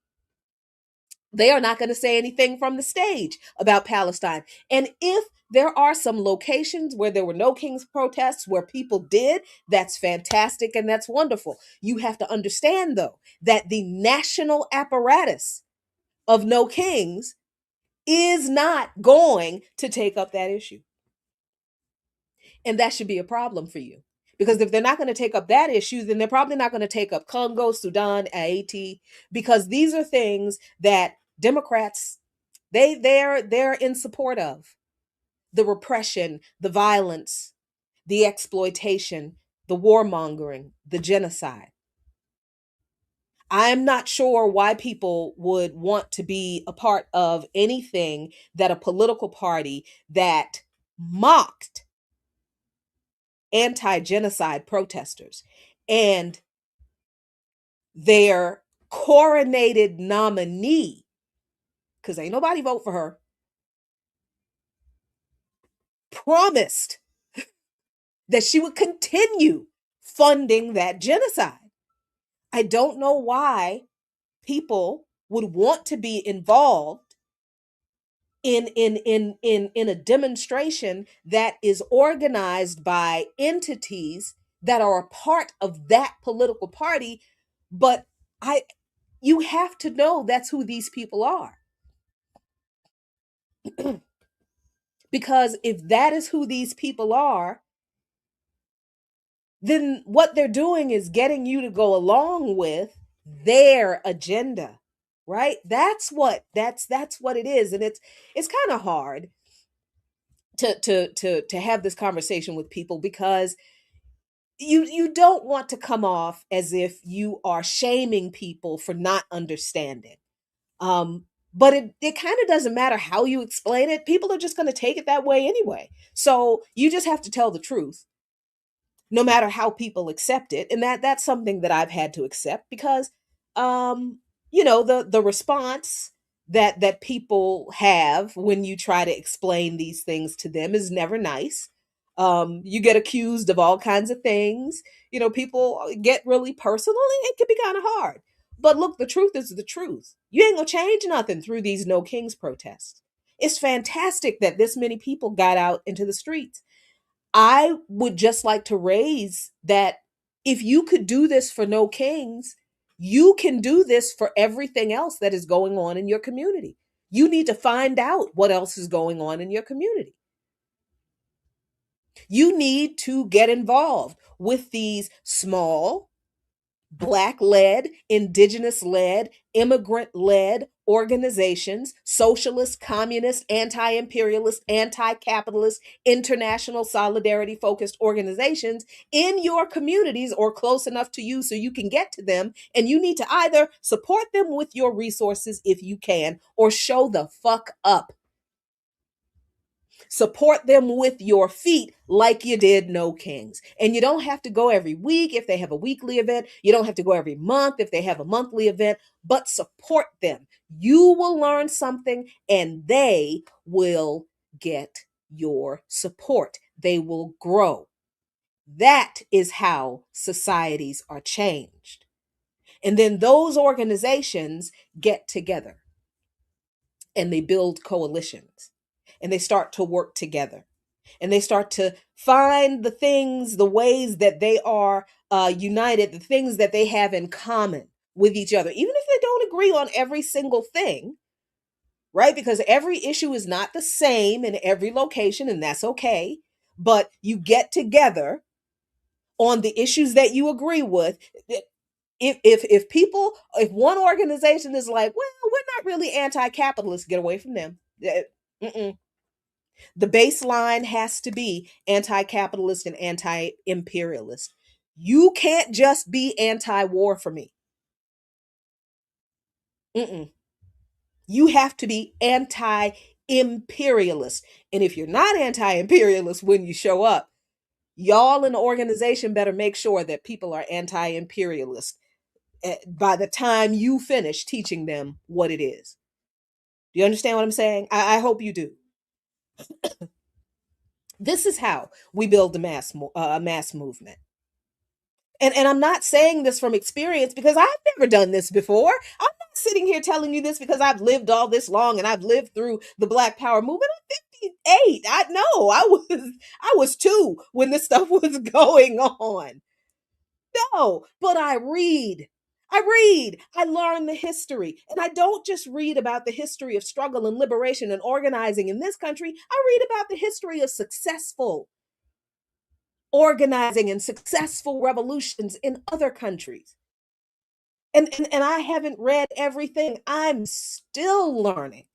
They are not going to say anything from the stage about Palestine. And if there are some locations where there were No Kings protests where people did, that's fantastic and that's wonderful. You have to understand, though, that the national apparatus of No Kings is not going to take up that issue. And that should be a problem for you. Because if they're not going to take up that issue, then they're probably not going to take up Congo, Sudan, Haiti, because these are things that Democrats, they're in support of. The repression, the violence, the exploitation, the warmongering, the genocide. I'm not sure why people would want to be a part of anything that a political party that mocked anti-genocide protesters and their coronated nominee, because ain't nobody vote for her, promised that she would continue funding that genocide. I don't know why people would want to be involved in a demonstration that is organized by entities that are a part of that political party. But you have to know that's who these people are. Because if that is who these people are, then what they're doing is getting you to go along with their agenda, right? That's what it is. And it's kind of hard to have this conversation with people, because you don't want to come off as if you are shaming people for not understanding. But it kind of doesn't matter how you explain it. People are just going to take it that way anyway. So you just have to tell the truth, no matter how people accept it. And that's something that I've had to accept, because the response that people have when you try to explain these things to them is never nice. You get accused of all kinds of things. People get really personal, and it can be kind of hard. But look, the truth is the truth. You ain't gonna change nothing through these No Kings protests. It's fantastic that this many people got out into the streets. I would just like to raise that if you could do this for No Kings, you can do this for everything else that is going on in your community. You need to find out what else is going on in your community. You need to get involved with these small, Black-led, Indigenous-led, immigrant-led organizations, socialist, communist, anti-imperialist, anti-capitalist, international solidarity-focused organizations in your communities or close enough to you so you can get to them. And you need to either support them with your resources if you can, or show the fuck up. Support them with your feet like you did No Kings. And you don't have to go every week if they have a weekly event. You don't have to go every month if they have a monthly event, but support them. You will learn something and they will get your support. They will grow. That is how societies are changed. And then those organizations get together and they build coalitions. and they start to work together, and they start to find the things, the ways that they are united, the things that they have in common with each other, even if they don't agree on every single thing, right? Because every issue is not the same in every location, and that's okay. But you get together on the issues that you agree with. If people, if one organization is like, well, we're not really anti-capitalist, get away from them. Mm-mm. The baseline has to be anti-capitalist and anti-imperialist. You can't just be anti-war for me. Mm-mm. You have to be anti-imperialist. And if you're not anti-imperialist when you show up, y'all in the organization better make sure that people are anti-imperialist by the time you finish teaching them what it is. Do you understand what I'm saying? I hope you do. This is how we build a mass movement. And I'm not saying this from experience because I've never done this before. I'm not sitting here telling you this because I've lived all this long and I've lived through the Black Power movement. I'm 58. I know I was 2 when this stuff was going on. No, but I read. I learn the history. And I don't just read about the history of struggle and liberation and organizing in this country. I read about the history of successful organizing and successful revolutions in other countries. And I haven't read everything. I'm still learning.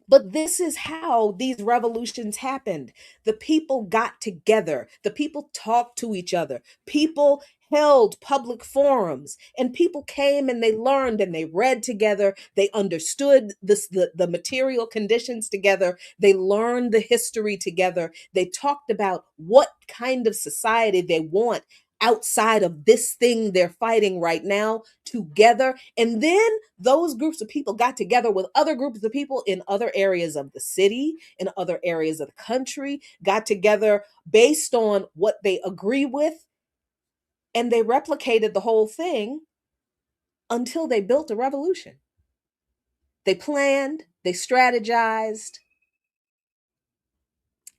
But this is how these revolutions happened. The people got together, the people talked to each other, people held public forums, and people came and they learned and they read together. They understood the material conditions together. They learned the history together. They talked about what kind of society they want outside of this thing they're fighting right now together. And then those groups of people got together with other groups of people in other areas of the city, in other areas of the country, got together based on what they agree with, and they replicated the whole thing until they built a revolution. They planned, they strategized,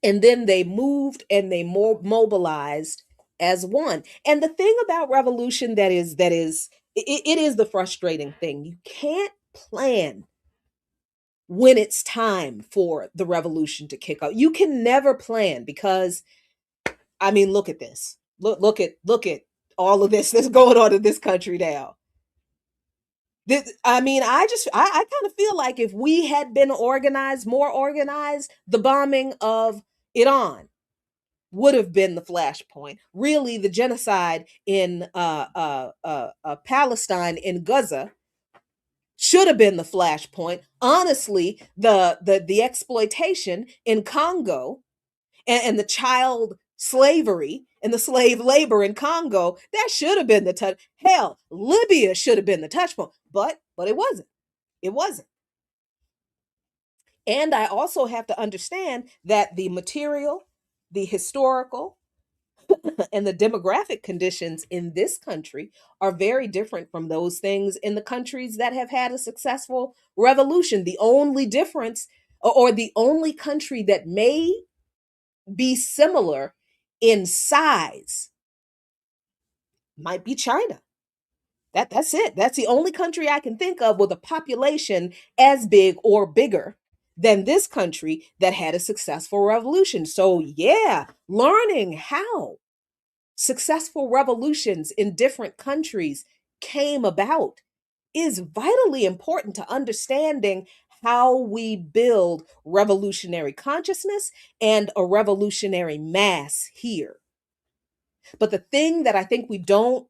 and then they moved and they mobilized as one. And the thing about revolution it is the frustrating thing. You can't plan when it's time for the revolution to kick off. You can never plan because, I mean, look at this. Look at all of this that's going on in this country now. I mean, I kind of feel like if we had been organized, more organized, the bombing of Iran would have been the flashpoint. Really, the genocide in Palestine, in Gaza, should have been the flashpoint. Honestly, the exploitation in Congo, and the child slavery and the slave labor in Congo, that should have been the touch. Hell, Libya should have been the touch point, but it wasn't. It wasn't. And I also have to understand that the material, the historical, and the demographic conditions in this country are very different from those things in the countries that have had a successful revolution. The only difference, or the only country that may be similar in size, might be China. That's it. That's the only country I can think of with a population as big or bigger than this country that had a successful revolution. So yeah, learning how successful revolutions in different countries came about is vitally important to understanding how we build revolutionary consciousness and a revolutionary mass here. But the thing that I think we don't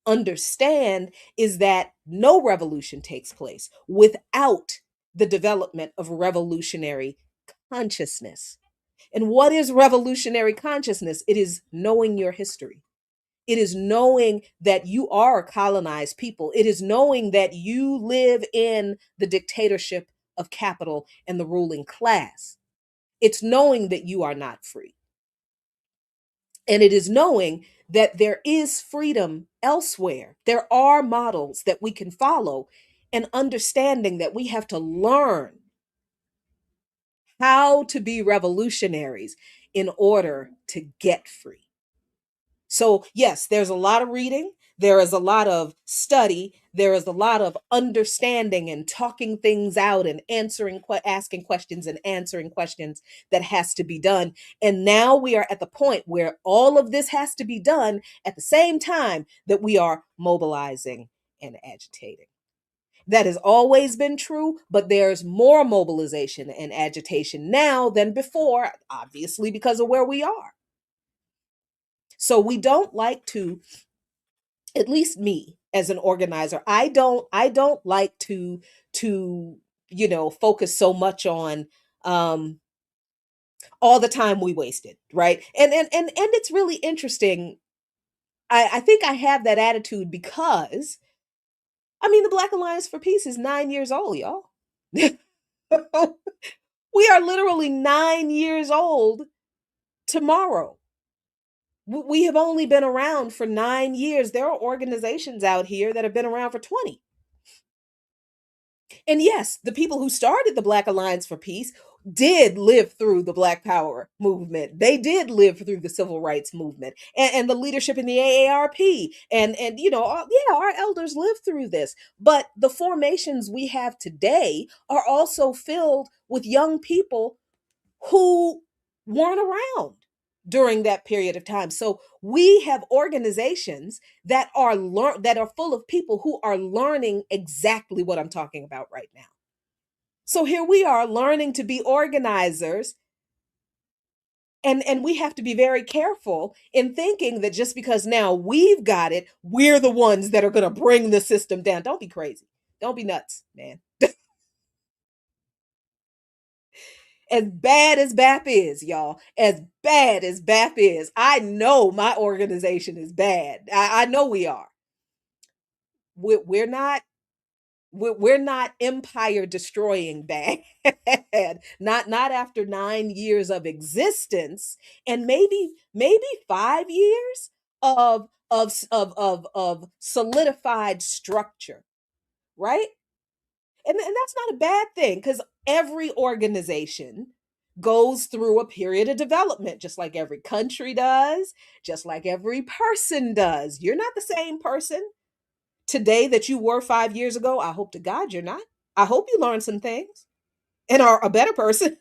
understand is that no revolution takes place without the development of revolutionary consciousness. And what is revolutionary consciousness? It is knowing your history. It is knowing that you are a colonized people. It is knowing that you live in the dictatorship of capital and the ruling class. It's knowing that you are not free. And it is knowing that there is freedom elsewhere. There are models that we can follow and understanding that we have to learn how to be revolutionaries in order to get free. So, yes, there's a lot of reading, there is a lot of study, there is a lot of understanding and talking things out and asking questions and answering questions that has to be done. And now we are at the point where all of this has to be done at the same time that we are mobilizing and agitating. That has always been true, but there's more mobilization and agitation now than before, obviously, because of where we are. So we don't like to, at least me as an organizer, I don't like to focus so much on um all the time we wasted, right? And it's really interesting. I think I have that attitude because I mean the Black Alliance for Peace is 9 years old, y'all. We are literally 9 years old tomorrow. We have only been around for 9 years. There are organizations out here that have been around for 20. And yes, the people who started the Black Alliance for Peace did live through the Black Power movement. They did live through the civil rights movement and the leadership in the AARP. And yeah, our elders lived through this. But the formations we have today are also filled with young people who weren't around during that period of time. So we have organizations that are full of people who are learning exactly what I'm talking about right now. So here we are learning to be organizers, and we have to be very careful in thinking that just because now we've got it, we're the ones that are going to bring the system down. Don't be crazy. Don't be nuts, man. As bad as BAP is, y'all, as bad as BAP is, I know my organization is bad. I know we are. We're not we're not empire destroying bad. Not after 9 years of existence, and maybe 5 years of solidified structure, right? And that's not a bad thing because every organization goes through a period of development, just like every country does, just like every person does. You're not the same person today that you were 5 years ago. I hope to God you're not. I hope you learned some things and are a better person,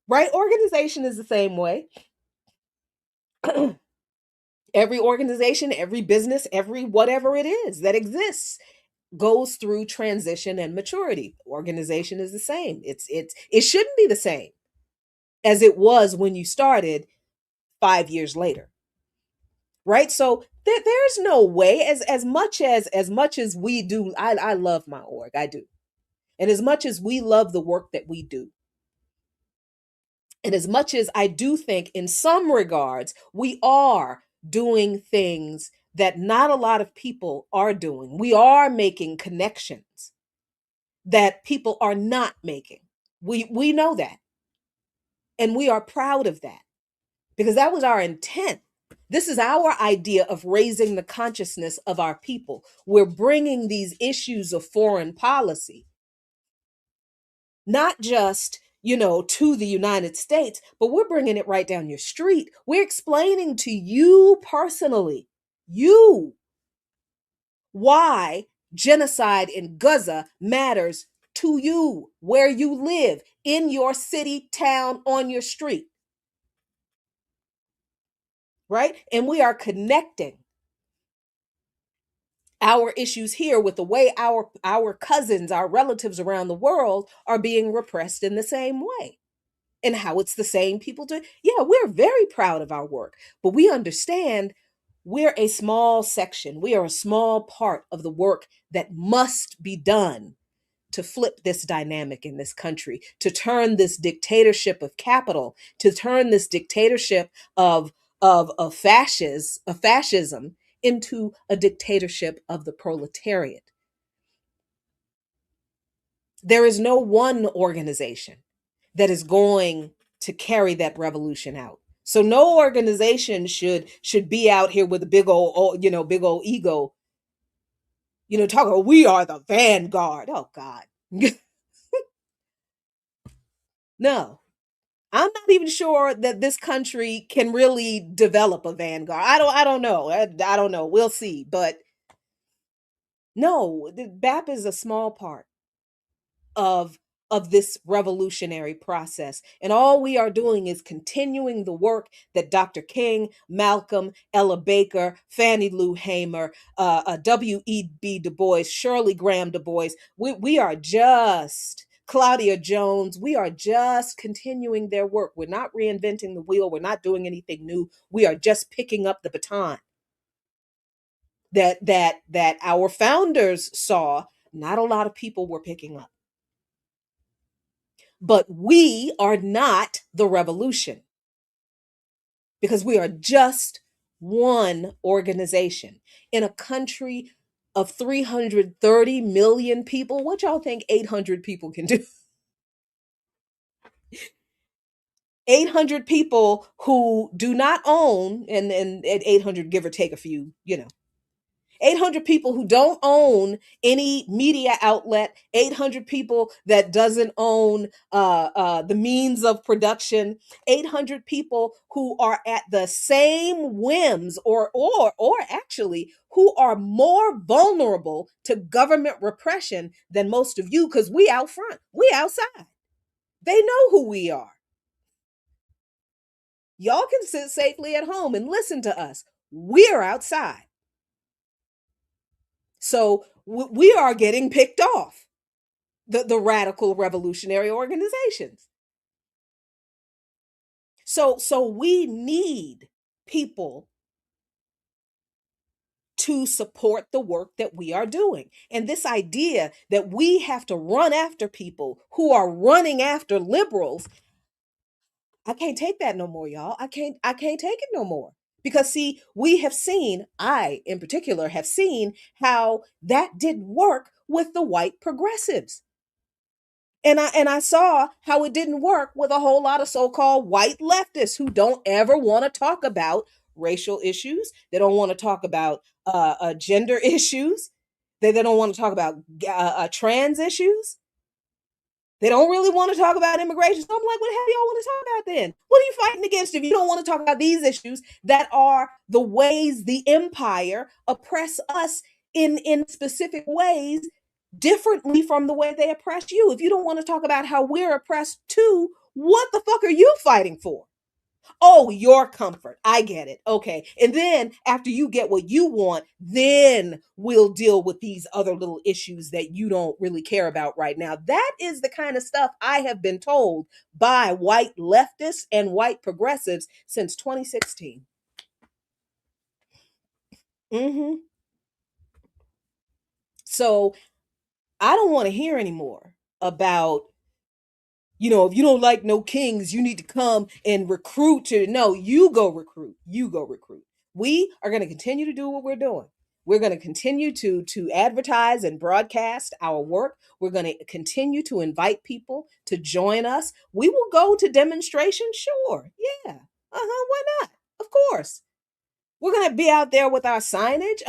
right? Organization is the same way. Every organization, every business, every whatever it is that exists goes through transition and maturity. Organization is the same. It shouldn't be the same as it was when you started 5 years later, right? So there's no way, as much as we do. I love my org, I do, and as much as we love the work that we do, and as much as I do think in some regards we are doing things that not a lot of people are doing. We are making connections that people are not making. We know that. And we are proud of that because that was our intent. This is our idea of raising the consciousness of our people. We're bringing these issues of foreign policy, not just, to the United States, but we're bringing it right down your street. We're explaining to you personally, you, why genocide in Gaza matters to you, where you live, in your city, town, on your street. Right? And we are connecting our issues here with the way our cousins, our relatives around the world are being repressed in the same way. And how it's the same people do. Yeah, we're very proud of our work, but we understand we're a small section. We are a small part of the work that must be done to flip this dynamic in this country, to turn this dictatorship of capital, to turn this dictatorship of fascism into a dictatorship of the proletariat. There is no one organization that is going to carry that revolution out. So no organization should be out here with a big old ego Talking, we are the vanguard. Oh God. No. I'm not even sure that this country can really develop a vanguard. I don't know. I don't know. We'll see. But no, the BAP is a small part of this revolutionary process. And all we are doing is continuing the work that Dr. King, Malcolm, Ella Baker, Fannie Lou Hamer, W.E.B. Du Bois, Shirley Graham Du Bois, we are just Claudia Jones, we are just continuing their work. We're not reinventing the wheel. We're not doing anything new. We are just picking up the baton that our founders saw not a lot of people were picking up. But we are not the revolution because we are just one organization in a country of 330 million people. What y'all think 800 people can do? 800 people who do not own, and 800 give or take a few, 800 people who don't own any media outlet, 800 people that doesn't own the means of production, 800 people who are at the same whims or actually who are more vulnerable to government repression than most of you, because we out front, we outside. They know who we are. Y'all can sit safely at home and listen to us. We're outside. So we are getting picked off, the radical revolutionary organizations. So we need people to support the work that we are doing. And this idea that we have to run after people who are running after liberals, I can't take that no more, y'all. I can't take it no more. Because see, we have seen, I in particular have seen how that didn't work with the white progressives. And I saw how it didn't work with a whole lot of so-called white leftists who don't ever want to talk about racial issues. They don't want to talk about gender issues. They don't want to talk about trans issues. They don't really want to talk about immigration. So I'm like, what the hell do y'all want to talk about then? What are you fighting against if you don't want to talk about these issues that are the ways the empire oppress us in specific ways differently from the way they oppress you? If you don't want to talk about how we're oppressed too, what the fuck are you fighting for? Oh, your comfort. I get it. Okay. And then after you get what you want, then we'll deal with these other little issues that you don't really care about right now. That is the kind of stuff I have been told by white leftists and white progressives since 2016. Mm-hmm. So I don't want to hear anymore about, if you don't like no kings, you need to come and recruit to. No, you go recruit. You go recruit. We are going to continue to do what we're doing. We're going to continue to advertise and broadcast our work. We're going to continue to invite people to join us. We will go to demonstrations, sure. Yeah. Why not? Of course. We're going to be out there with our signage,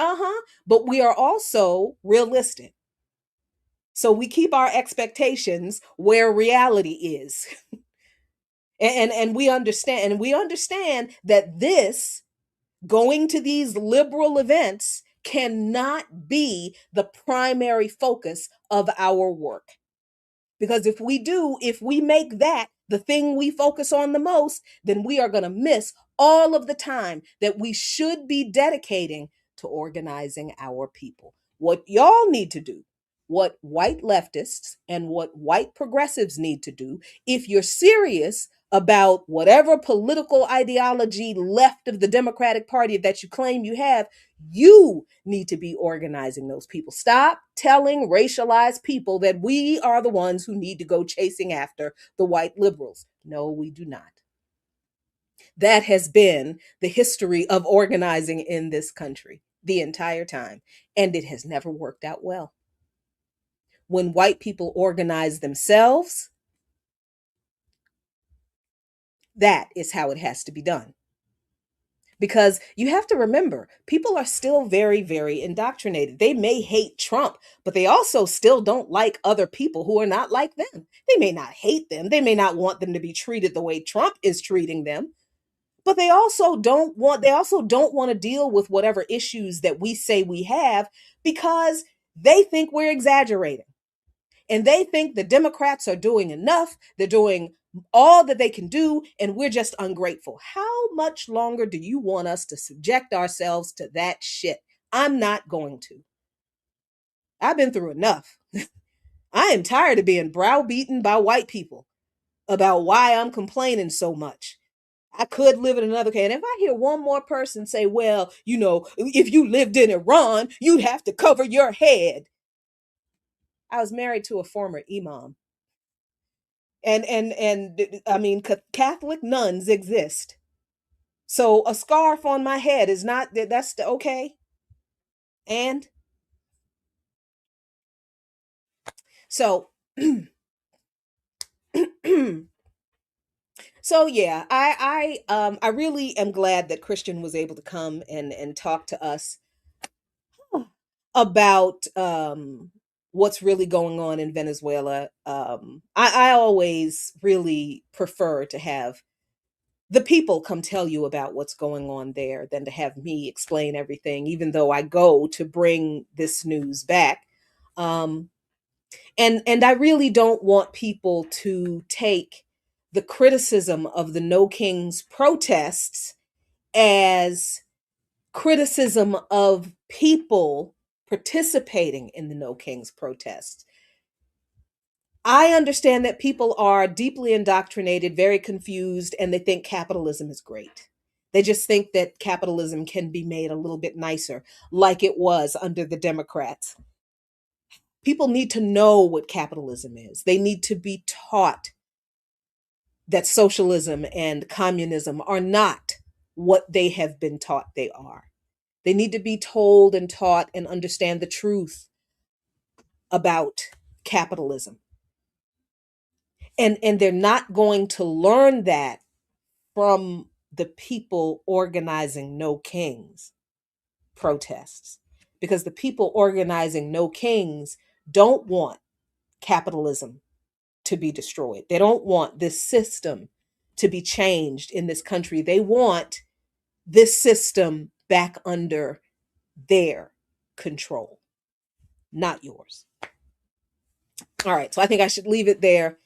but we are also realistic. So we keep our expectations where reality is. And we understand that this going to these liberal events cannot be the primary focus of our work. Because if we make that the thing we focus on the most, then we are going to miss all of the time that we should be dedicating to organizing our people. What y'all need to do, what white leftists and what white progressives need to do, if you're serious about whatever political ideology left of the Democratic Party that you claim you have, you need to be organizing those people. Stop telling racialized people that we are the ones who need to go chasing after the white liberals. No, we do not. That has been the history of organizing in this country the entire time, and it has never worked out well. When white people organize themselves, that is how it has to be done. Because you have to remember, people are still very, very indoctrinated. They may hate Trump, but they also still don't like other people who are not like them. They may not hate them. They may not want them to be treated the way Trump is treating them, but they also don't want to deal with whatever issues that we say we have because they think we're exaggerating. And they think the Democrats are doing enough. They're doing all that they can do, and we're just ungrateful. How much longer do you want us to subject ourselves to that shit? I'm not going to. I've been through enough. I am tired of being browbeaten by white people about why I'm complaining so much. I could live in another country. And if I hear one more person say, well, if you lived in Iran, you'd have to cover your head. I was married to a former imam. And I mean, Catholic nuns exist. So a scarf on my head is not that's okay. And so so yeah, I really am glad that Christian was able to come and talk to us about what's really going on in Venezuela. I always really prefer to have the people come tell you about what's going on there than to have me explain everything, even though I go to bring this news back. Um, and I really don't want people to take the criticism of the No Kings protests as criticism of people participating in the No Kings protests. I understand that people are deeply indoctrinated, very confused, and they think capitalism is great. They just think that capitalism can be made a little bit nicer, like it was under the Democrats. People need to know what capitalism is. They need to be taught that socialism and communism are not what they have been taught they are. They need to be told and taught and understand the truth about capitalism. And they're not going to learn that from the people organizing No Kings protests, because the people organizing No Kings don't want capitalism to be destroyed. They don't want this system to be changed in this country. They want this system back under their control, not yours. All right, so I think I should leave it there.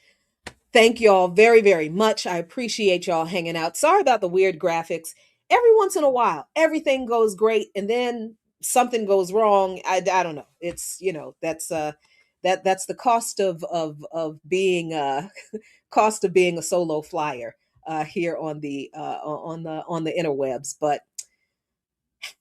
Thank y'all very, very much. I appreciate y'all hanging out. Sorry about the weird graphics. Every once in a while, everything goes great and then something goes wrong. I don't know. It's, that's the cost of being cost of being a solo flyer here on the interwebs. But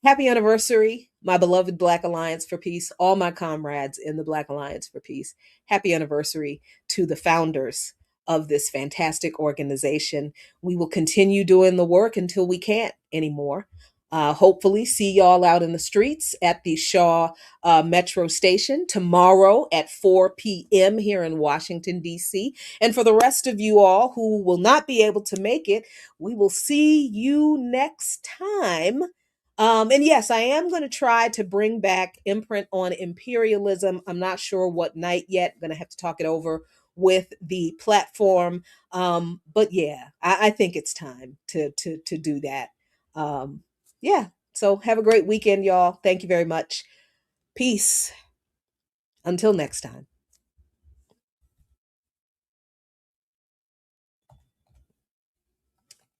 happy anniversary, my beloved Black Alliance for Peace, all my comrades in the Black Alliance for Peace. Happy anniversary to the founders of this fantastic organization. We will continue doing the work until we can't anymore. Hopefully, see y'all out in the streets at the Shaw Metro Station tomorrow at 4 p.m. here in Washington, D.C. And for the rest of you all who will not be able to make it, we will see you next time. And yes, I am going to try to bring back Imprint on Imperialism. I'm not sure what night yet. I'm going to have to talk it over with the platform. But yeah, I think it's time to do that. Yeah. So have a great weekend, y'all. Thank you very much. Peace. Until next time.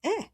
Eh.